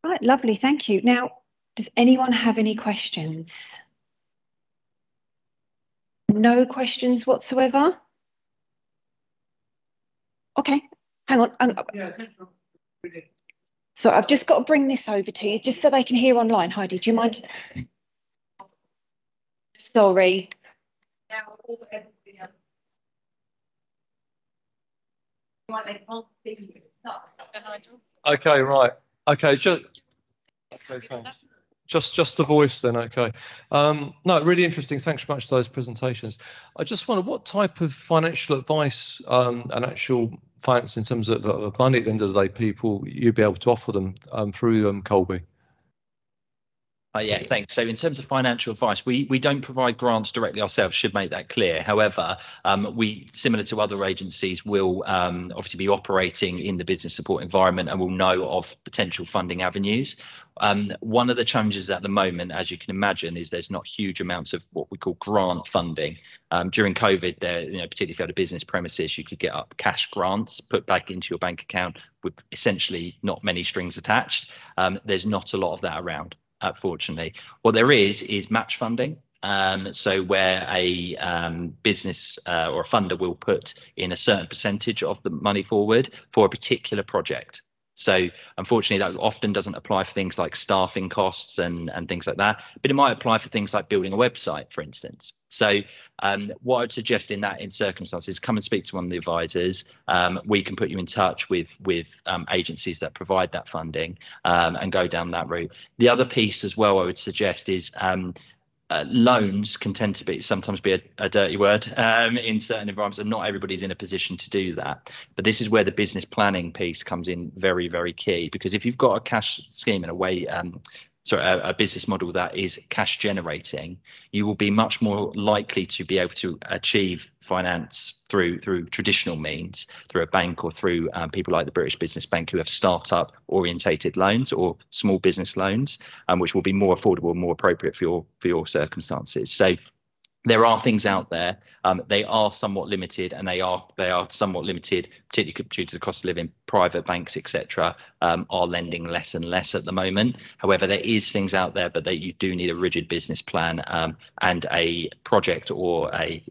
Right, lovely. Thank you. Now, does anyone have any questions? No questions whatsoever? Okay, hang on. So I've just got to bring this over to you just so they can hear online. Heidi, do you mind? Sorry. Okay, right. Okay, thanks. Just the voice then, okay. No, really interesting. Thanks so much for those presentations. I just wonder what type of financial advice and actual finance in terms of money at the end of the day people you'd be able to offer them through Colby. Yeah, thanks. So in terms of financial advice, we don't provide grants directly ourselves, should make that clear. However, we, similar to other agencies, will obviously be operating in the business support environment and will know of potential funding avenues. One of the challenges at the moment, as you can imagine, is there's not huge amounts of what we call grant funding. During COVID, particularly if you had a business premises, you could get up cash grants put back into your bank account with essentially not many strings attached. There's not a lot of that around. Fortunately, what there is match funding. So where a business or a funder will put in a certain percentage of the money forward for a particular project. So unfortunately, that often doesn't apply for things like staffing costs and things like that, but it might apply for things like building a website, for instance. So what I'd suggest in circumstances, come and speak to one of the advisors. We can put you in touch with agencies that provide that funding, and go down that route. The other piece as well I would suggest is loans can tend to sometimes be a dirty word in certain environments, and not everybody's in a position to do that. But this is where the business planning piece comes in very, very key, because if you've got a cash scheme in a way, a business model that is cash generating, you will be much more likely to be able to achieve finance through traditional means, through a bank or through people like the British Business Bank, who have startup orientated loans or small business loans, which will be more affordable and more appropriate for your circumstances. So there are things out there. They are somewhat limited, and they are somewhat limited, particularly due to the cost of living. Private banks, etc., are lending less and less at the moment. However, there is things out there, but that you do need a rigid business plan and a project or a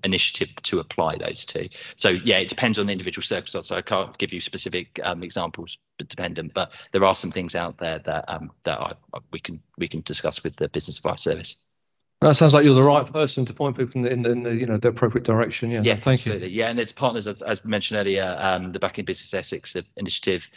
initiative to apply those to. So yeah, it depends on the individual circumstance. So I can't give you specific examples, dependent, but there are some things out there that we can discuss with the business advice service. That sounds like you're the right person to point people in the the appropriate direction. Yeah, thank you. Yeah, and there's partners, as mentioned earlier, the Back in Business Essex initiative.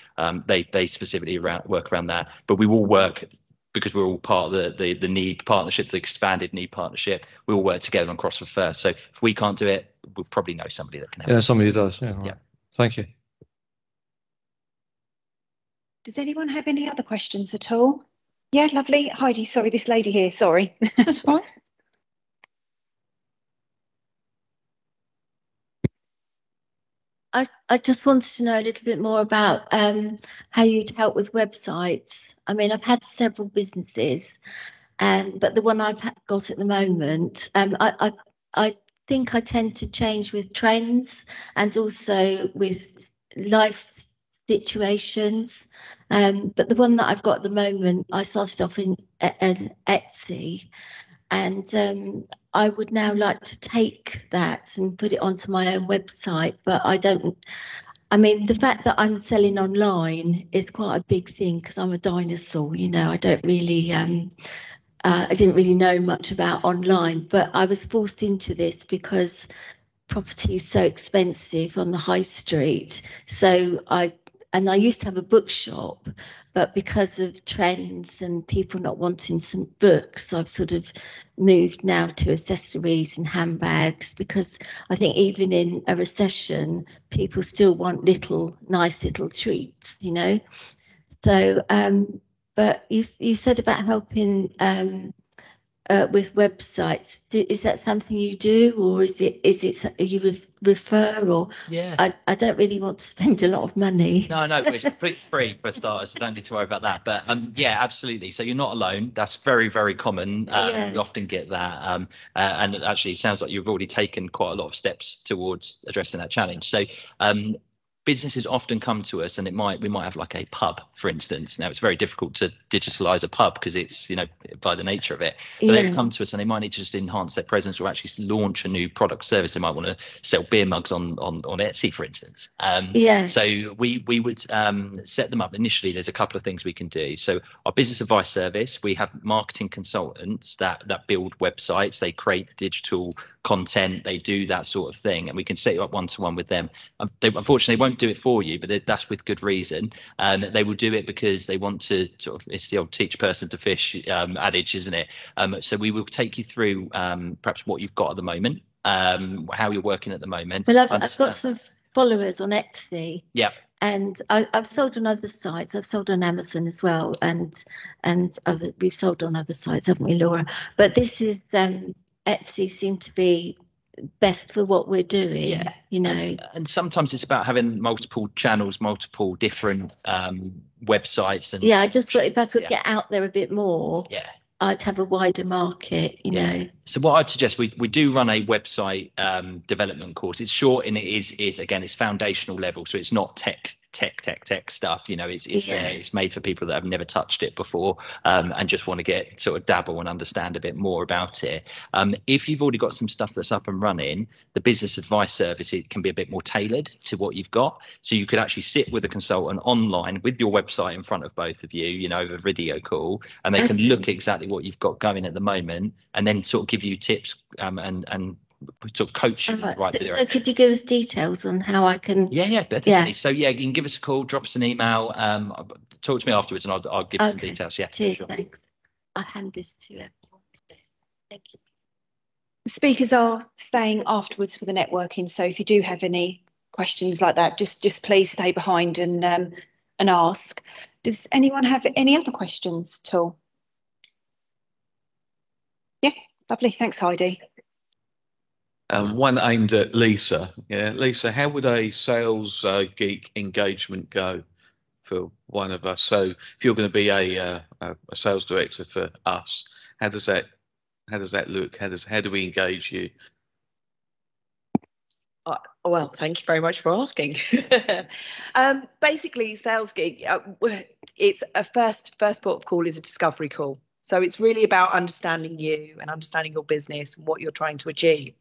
They specifically work around that, but we will work, because we're all part of the NEED partnership, the expanded NEED partnership. We all work together on Crossford First. So if we can't do it, we'll probably know somebody that can help. Yeah, somebody who does. Yeah, right. Thank you. Does anyone have any other questions at all? Yeah, lovely. Heidi, sorry, this lady here, sorry. That's fine. I just wanted to know a little bit more about how you'd help with websites. I mean, I've had several businesses, but the one I've got at the moment, I think I tend to change with trends and also with life situations. But the one that I've got at the moment, I started off in Etsy, and I would now like to take that and put it onto my own website, but I mean, the fact that I'm selling online is quite a big thing, because I'm a dinosaur, I don't really, I didn't really know much about online, but I was forced into this because property is so expensive on the high street. So I used to have a bookshop, but because of trends and people not wanting some books, I've sort of moved now to accessories and handbags, because I think even in a recession, people still want nice little treats, So, but you said about helping with websites. Is that something you do, or is it you refer, or? Yeah. I don't really want to spend a lot of money. No, it's completely free for starters, so don't need to worry about that. But yeah, absolutely. So you're not alone. That's very, very common. You often get that. And actually, it sounds like you've already taken quite a lot of steps towards addressing that challenge. So businesses often come to us, and we might have like a pub, for instance. Now, it's very difficult to digitalize a pub because it's by the nature of it. But they come to us and they might need to just enhance their presence or actually launch a new product service. They might want to sell beer mugs on Etsy, for instance. So we would set them up. Initially, there's a couple of things we can do. So our business advice service, we have marketing consultants that build websites. They create digital content. They do that sort of thing, and we can set you up one-to-one with them. They unfortunately won't do it for you, but that's with good reason. They will do it because they want to it's the old teach a person to fish adage, isn't it? So we will take you through perhaps what you've got at the moment, how you're working at the moment. Well, I've got some followers on Etsy. Yeah. And I've sold on other sites. I've sold on Amazon as well, and we've sold on other sites, haven't we, Laura? But this is Etsy seemed to be best for what we're doing. And sometimes it's about having multiple channels, multiple different websites. And I just thought if I could get out there a bit more, I'd have a wider market, So what I'd suggest, we do run a website development course. It's short, and it is again, it's foundational level, so it's not tech tech stuff. You know, it's there. It's made for people that have never touched it before, and just want to get sort of dabble and understand a bit more about it. If you've already got some stuff that's up and running, the business advice service, it can be a bit more tailored to what you've got. So you could actually sit with a consultant online with your website in front of both of you, you know, over video call, and they can look at exactly what you've got going at the moment, and then sort of give you tips and sort of coach you right to the So could you give us details on how I can? Yeah, definitely. So you can give us a call, drop us an email, talk to me afterwards, and I'll give you some details. Yeah, cheers, sure. thanks. I'll hand this to everyone. Thank you. The speakers are staying afterwards for the networking, so if you do have any questions like that, just please stay behind and ask. Does anyone have any other questions at all? Yeah, lovely. Thanks, Heidi. One aimed at Lisa. Yeah, Lisa, how would a sales geek engagement go for one of us? So if you're going to be a sales director for us, how does that look? How do we engage you? Well, thank you very much for asking. Basically, Sales Geek, it's a first port of call is a discovery call. So it's really about understanding you and understanding your business and what you're trying to achieve.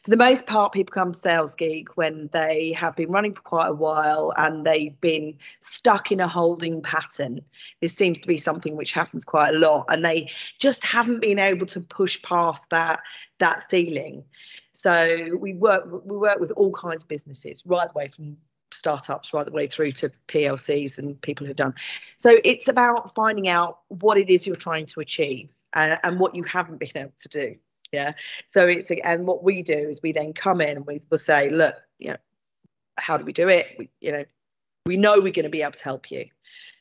For the most part, people come to Sales Geek when they have been running for quite a while and they've been stuck in a holding pattern. This seems to be something which happens quite a lot, and they just haven't been able to push past that ceiling. So we work with all kinds of businesses, right the way from startups right the way through to PLCs and people who've done. So it's about finding out what it is you're trying to achieve and what you haven't been able to do. Yeah. So and what we do is we then come in and we'll say, look, you know, how do we do it? We know we're going to be able to help you.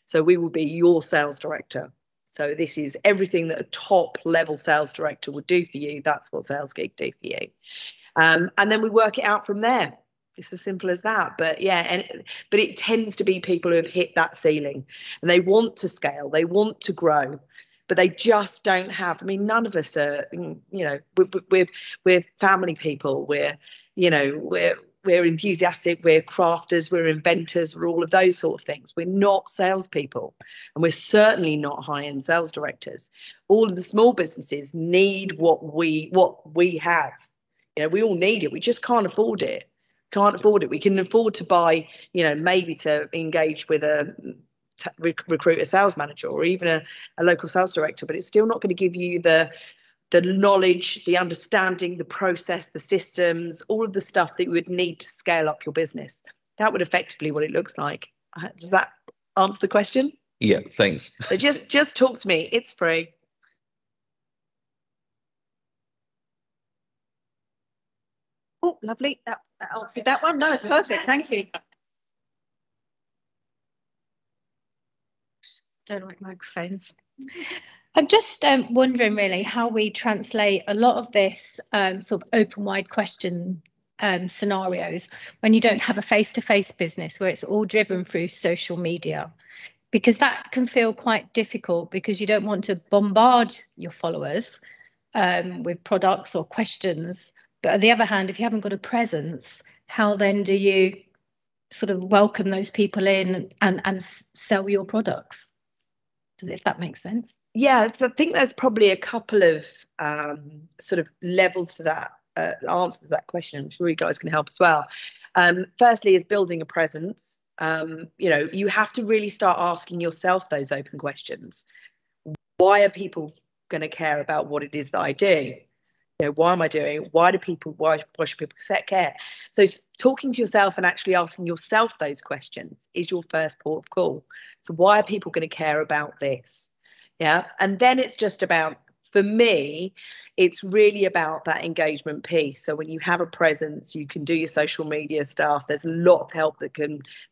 So we will be your sales director. So this is everything that a top level sales director would do for you. That's what Sales Geek do for you. And then we work it out from there. It's as simple as that. But yeah, but it tends to be people who have hit that ceiling and they want to scale, they want to grow, but they just don't have. I mean, none of us are, you know, we're family people. We're enthusiastic, we're crafters, we're inventors, we're all of those sort of things. We're not salespeople, and we're certainly not high-end sales directors. All of the small businesses need what we have. You know, we all need it. We just can't afford it. We can afford to buy, you know, maybe to engage with recruit a sales manager or even a local sales director, but it's still not going to give you the knowledge, the understanding, the process, the systems, all of the stuff that you would need to scale up your business. That would effectively what it looks like. Does that answer the question? Yeah, thanks. So just talk to me. It's free. Oh, lovely. That answered that one. No, it's perfect. Thank you. Don't like microphones. I'm just wondering really how we translate a lot of this sort of open wide question scenarios when you don't have a face-to-face business where it's all driven through social media, because that can feel quite difficult because you don't want to bombard your followers with products or questions. But on the other hand, if you haven't got a presence, how then do you sort of welcome those people in and sell your products? If that makes sense. Yeah, so I think there's probably a couple of sort of levels to that answer to that question. I'm sure you guys can help as well. Firstly is building a presence. You know, you have to really start asking yourself those open questions. Why are people going to care about what it is that I do? You know, why am I doing it? Why should people care? So talking to yourself and actually asking yourself those questions is your first port of call. So why are people going to care about this? Yeah. And then it's just about, for me, it's really about that engagement piece. So when you have a presence, you can do your social media stuff. There's a lot of help there's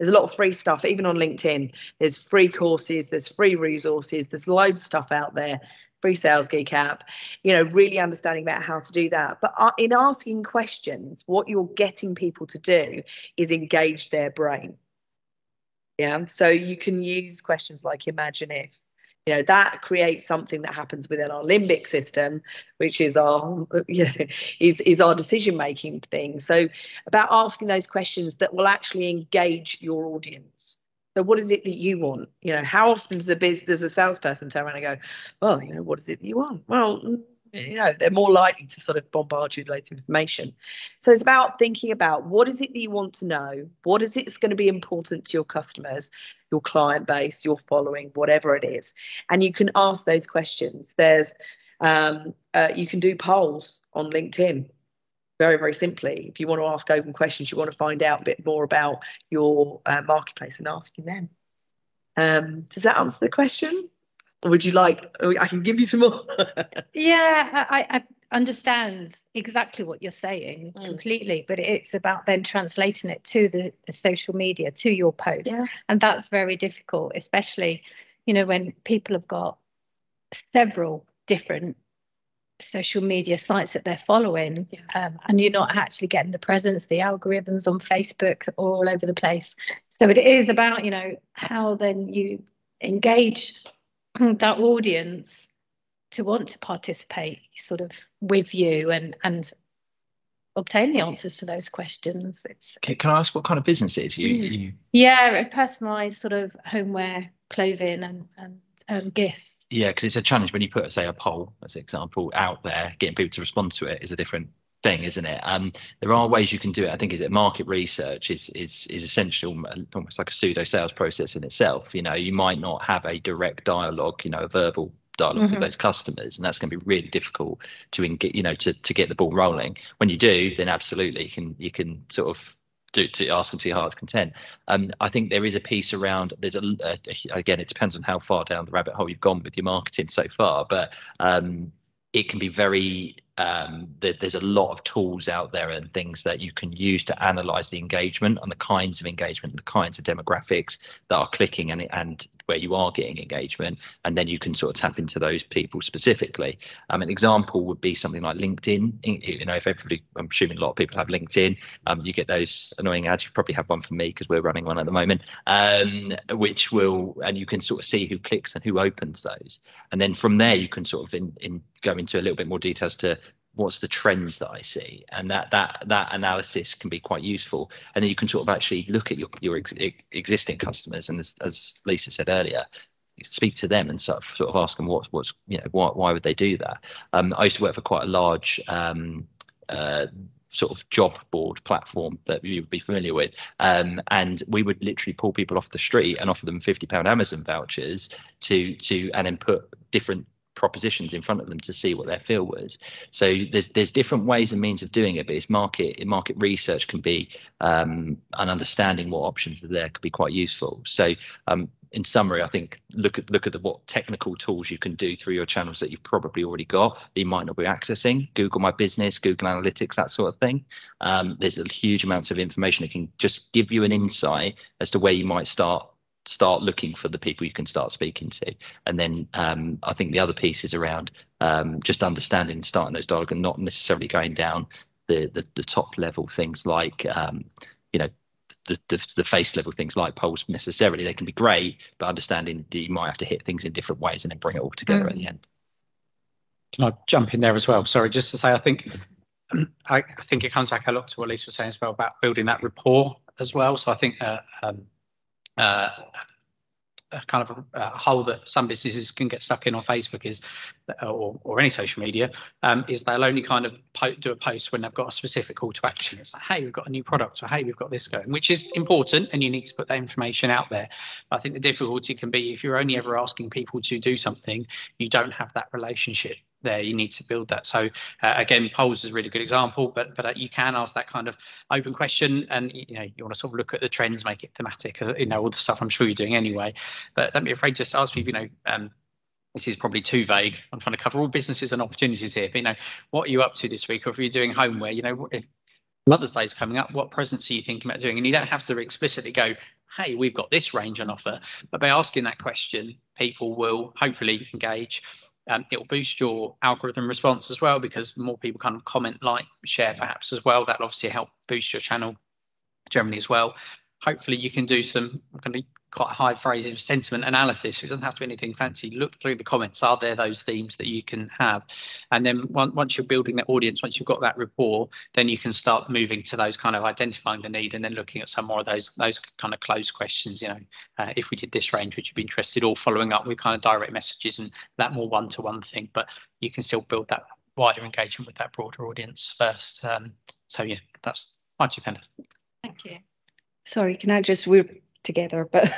a lot of free stuff, even on LinkedIn. There's free courses, there's free resources, there's loads of stuff out there. Free Sales Geek app, you know, really understanding about how to do that. But in asking questions, what you're getting people to do is engage their brain. Yeah. So you can use questions like imagine if, You know, that creates something that happens within our limbic system, which is our, is our decision-making thing. So about asking those questions that will actually engage your audience. So what is it that you want? You know, how often does a salesperson turn around and go, well, you know, what is it that you want? Well, you know, they're more likely to sort of bombard you with loads of information. So it's about thinking about what is it that you want to know? What is it that's going to be important to your customers, your client base, your following, whatever it is. And you can ask those questions. There's, you can do polls on LinkedIn. Very, very simply, if you want to ask open questions, you want to find out a bit more about your marketplace and asking them. Does that answer the question? Or would you like, I can give you some more. Yeah, I understand exactly what you're saying completely, but it's about then translating it to the social media, to your post. Yeah. And that's very difficult, especially, you know, when people have got several different social media sites that they're following, and you're not actually getting the presence, the algorithms on Facebook all over the place. So it is about, you know, how then you engage that audience to want to participate sort of with you and obtain the answers to those questions. Can I ask what kind of business it is you? Yeah, a personalised sort of homeware, clothing and gifts. Yeah, because it's a challenge when you put, say, a poll, as an example, out there, getting people to respond to it is a different thing, isn't it? There are ways you can do it. I think is it market research is essential, almost like a pseudo sales process in itself. You know, you might not have a direct dialogue, you know, a verbal dialogue with those customers, and that's going to be really difficult to get, you know, to get the ball rolling. When you do, then absolutely you can sort of to ask them to your heart's content. I think there is a piece around, there's again, it depends on how far down the rabbit hole you've gone with your marketing so far, but it can be very, there's a lot of tools out there and things that you can use to analyze the engagement and the kinds of engagement, the kinds of demographics that are clicking and where you are getting engagement, and then you can sort of tap into those people specifically. An example would be something like LinkedIn. You know, if everybody, I'm assuming a lot of people have LinkedIn, you get those annoying ads. You probably have one from me because we're running one at the moment, which will, and you can sort of see who clicks and who opens those, and then from there you can sort of go into a little bit more details to what's the trends that I see, and that analysis can be quite useful. And then you can sort of actually look at your existing customers, and as Lisa said earlier, speak to them and sort of ask them what's you know, why would they do that. I used to work for quite a large sort of job board platform that you would be familiar with, and we would literally pull people off the street and offer them £50 Amazon vouchers and then put different propositions in front of them to see what their feel was. So there's different ways and means of doing it, but it's market research can be and understanding what options are there could be quite useful. So in summary, I think look at what technical tools you can do through your channels that you've probably already got that you might not be accessing. Google My Business, Google Analytics, that sort of thing. There's a huge amounts of information that can just give you an insight as to where you might start looking for the people you can start speaking to. And then I think the other piece is around just understanding and starting those dialogue and not necessarily going down the top level things like you know, the face level things like polls necessarily. They can be great, but understanding that you might have to hit things in different ways and then bring it all together at the end. Can I jump in there as well? Sorry, just to say, I think it comes back a lot to what Lisa was saying as well about building that rapport as well. So I think kind of a hole that some businesses can get stuck in on Facebook is, or any social media, is they'll only kind of do a post when they've got a specific call to action. It's like, hey, we've got a new product, or hey, we've got this going, which is important, and you need to put that information out there. I think the difficulty can be if you're only ever asking people to do something, you don't have that relationship there. You need to build that. So again, polls is a really good example, but you can ask that kind of open question, and you know, you want to sort of look at the trends, make it thematic, you know, all the stuff I'm sure you're doing anyway. But don't be afraid just to ask people, you know, this is probably too vague. I'm trying to cover all businesses and opportunities here, but you know, what are you up to this week? Or if you're doing homeware, you know, if Mother's Day is coming up, what presents are you thinking about doing? And you don't have to explicitly go, hey, we've got this range on offer, but by asking that question, people will hopefully engage. It will boost your algorithm response as well, because more people kind of comment, like, share perhaps as well. That'll obviously help boost your channel generally as well. Hopefully you can do some kind of quite a high phrase of sentiment analysis. It doesn't have to be anything fancy. Look through the comments. Are there those themes that you can have? And then once you're building that audience, once you've got that rapport, then you can start moving to those kind of identifying the need, and then looking at some more of those kind of closed questions. If we did this range, would you be interested? Or following up with kind of direct messages and that more one-to-one thing. But you can still build that wider engagement with that broader audience first. That's my two pence. Thank you. Sorry, can I just, we're together, but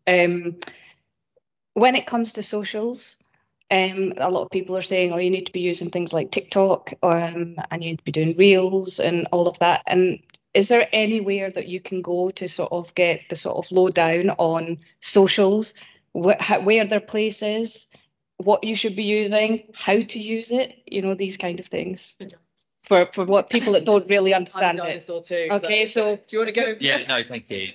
when it comes to socials, a lot of people are saying, you need to be using things like TikTok, and you need to be doing reels and all of that. And is there anywhere that you can go to sort of get the sort of lowdown on socials, where their place is, what you should be using, how to use it, these kind of things? For what people that don't really understand it. Too, okay, so do you want to go? Yeah, no, thank you.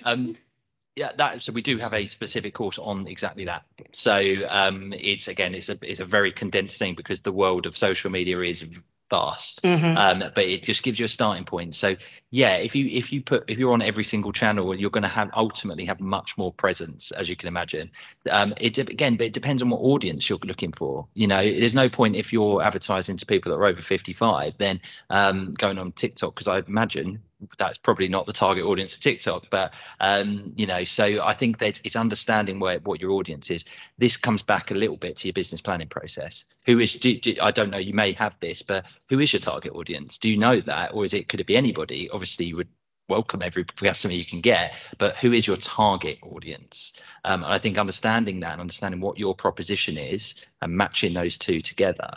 So we do have a specific course on exactly that. So it's a very condensed thing because the world of social media is vast, but it just gives you a starting point. So yeah, if you're on every single channel, you're going to ultimately have much more presence, as you can imagine. But it depends on what audience you're looking for. There's no point if you're advertising to people that are over 55, then going on TikTok, because I imagine that's probably not the target audience of TikTok. But so I think that it's understanding what your audience is. This comes back a little bit to your business planning process. I don't know, you may have this, but who is your target audience? Do you know that, or could it be anybody? Obviously, you would welcome every customer you can get, but who is your target audience? And I think understanding that and understanding what your proposition is and matching those two together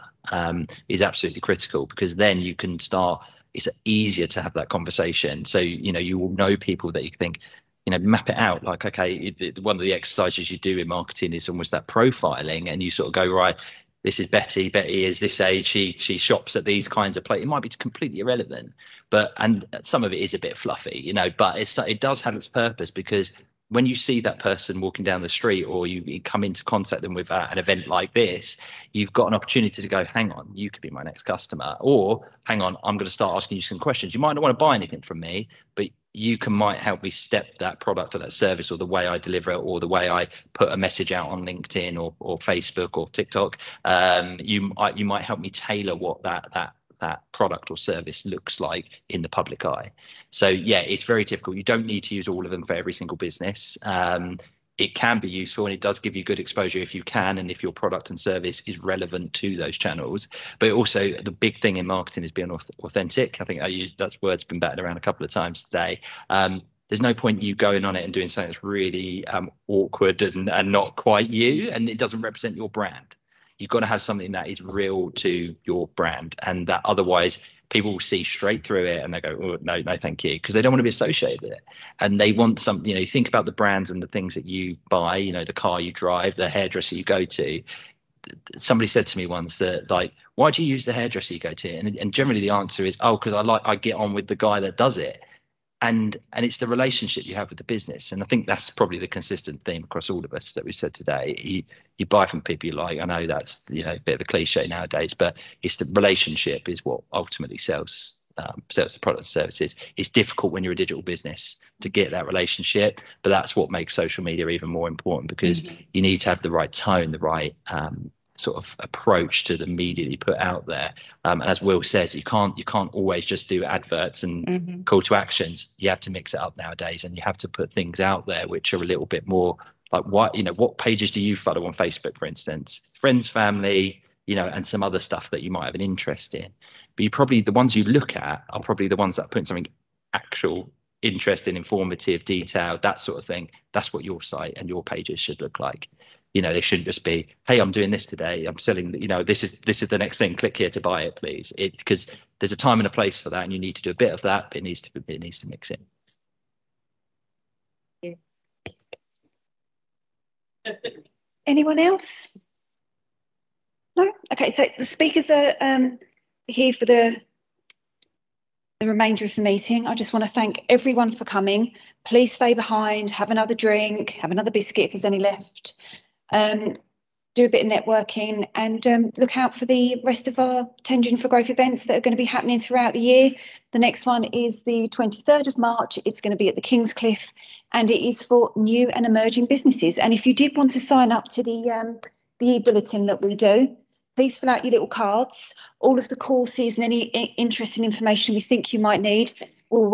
is absolutely critical, because then you can start. It's easier to have that conversation. So you will know people that you think, map it out. Like, okay, one of the exercises you do in marketing is almost that profiling, and you sort of go, right, this is Betty. Betty is this age. She shops at these kinds of places. It might be completely irrelevant, and some of it is a bit fluffy, but it does have its purpose, because when you see that person walking down the street, or you come into contact them with an event like this, you've got an opportunity to go, hang on, you could be my next customer, or hang on, I'm going to start asking you some questions. You might not want to buy anything from me, but you might help me step that product or that service, or the way I deliver it, or the way I put a message out on LinkedIn or Facebook or TikTok. You might help me tailor what that product or service looks like in the public eye. So yeah, it's very difficult. You don't need to use all of them for every single business. It can be useful, and it does give you good exposure if you can, and if your product and service is relevant to those channels. But also, the big thing in marketing is being authentic. I think that word's been batted around a couple of times today. There's no point you going on it and doing something that's really awkward and not quite you, and it doesn't represent your brand. You've got to have something that is real to your brand, and that otherwise people will see straight through it and they go, oh, no, thank you, because they don't want to be associated with it. And they want something, you think about the brands and the things that you buy, the car you drive, the hairdresser you go to. Somebody said to me once that, like, why do you use the hairdresser you go to? And generally the answer is, because I get on with the guy that does it. And it's the relationship you have with the business. And I think that's probably the consistent theme across all of us that we've said today. You buy from people you like. I know that's a bit of a cliche nowadays, but it's the relationship is what ultimately sells the product and services. It's difficult when you're a digital business to get that relationship, but that's what makes social media even more important, because you need to have the right tone, the right sort of approach to the media that you put out there. And as Will says, you can't always just do adverts and call to actions. You have to mix it up nowadays, and you have to put things out there which are a little bit more like, what pages do you follow on Facebook, for instance? Friends, family, and some other stuff that you might have an interest in. But the ones you look at are probably the ones that put something actual, interesting, informative, detailed, that sort of thing. That's what your site and your pages should look like. They shouldn't just be, hey, I'm doing this today, I'm selling, this is the next thing, click here to buy it, please. Because there's a time and a place for that, and you need to do a bit of that, but it needs to mix in. Anyone else? No? Okay, so the speakers are here for the remainder of the meeting. I just want to thank everyone for coming. Please stay behind, have another drink, have another biscuit if there's any left. do a bit of networking, and look out for the rest of our Tendering for Growth events that are going to be happening throughout the year. The next one is the 23rd of March. It's going to be at the Kingscliff, and it is for new and emerging businesses. And if you did want to sign up to the e-bulletin that we do, please fill out your little cards. All of the courses and any interesting information we think you might need will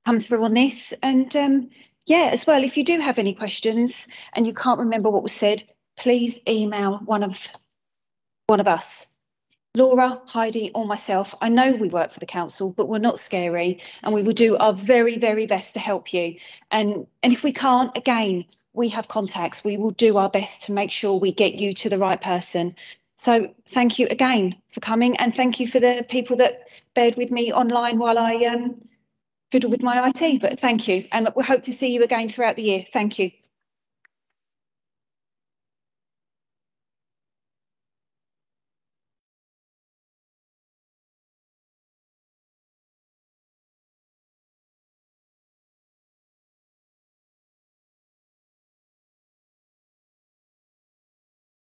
come through on this. And yeah, as well, if you do have any questions and you can't remember what was said, please email one of us, Laura, Heidi, or myself. I know we work for the council, but we're not scary, and we will do our very, very best to help you. And if we can't, again, we have contacts. We will do our best to make sure we get you to the right person. So thank you again for coming, and thank you for the people that bared with me online while I fiddle with my IT. But thank you, and we hope to see you again throughout the year. Thank you.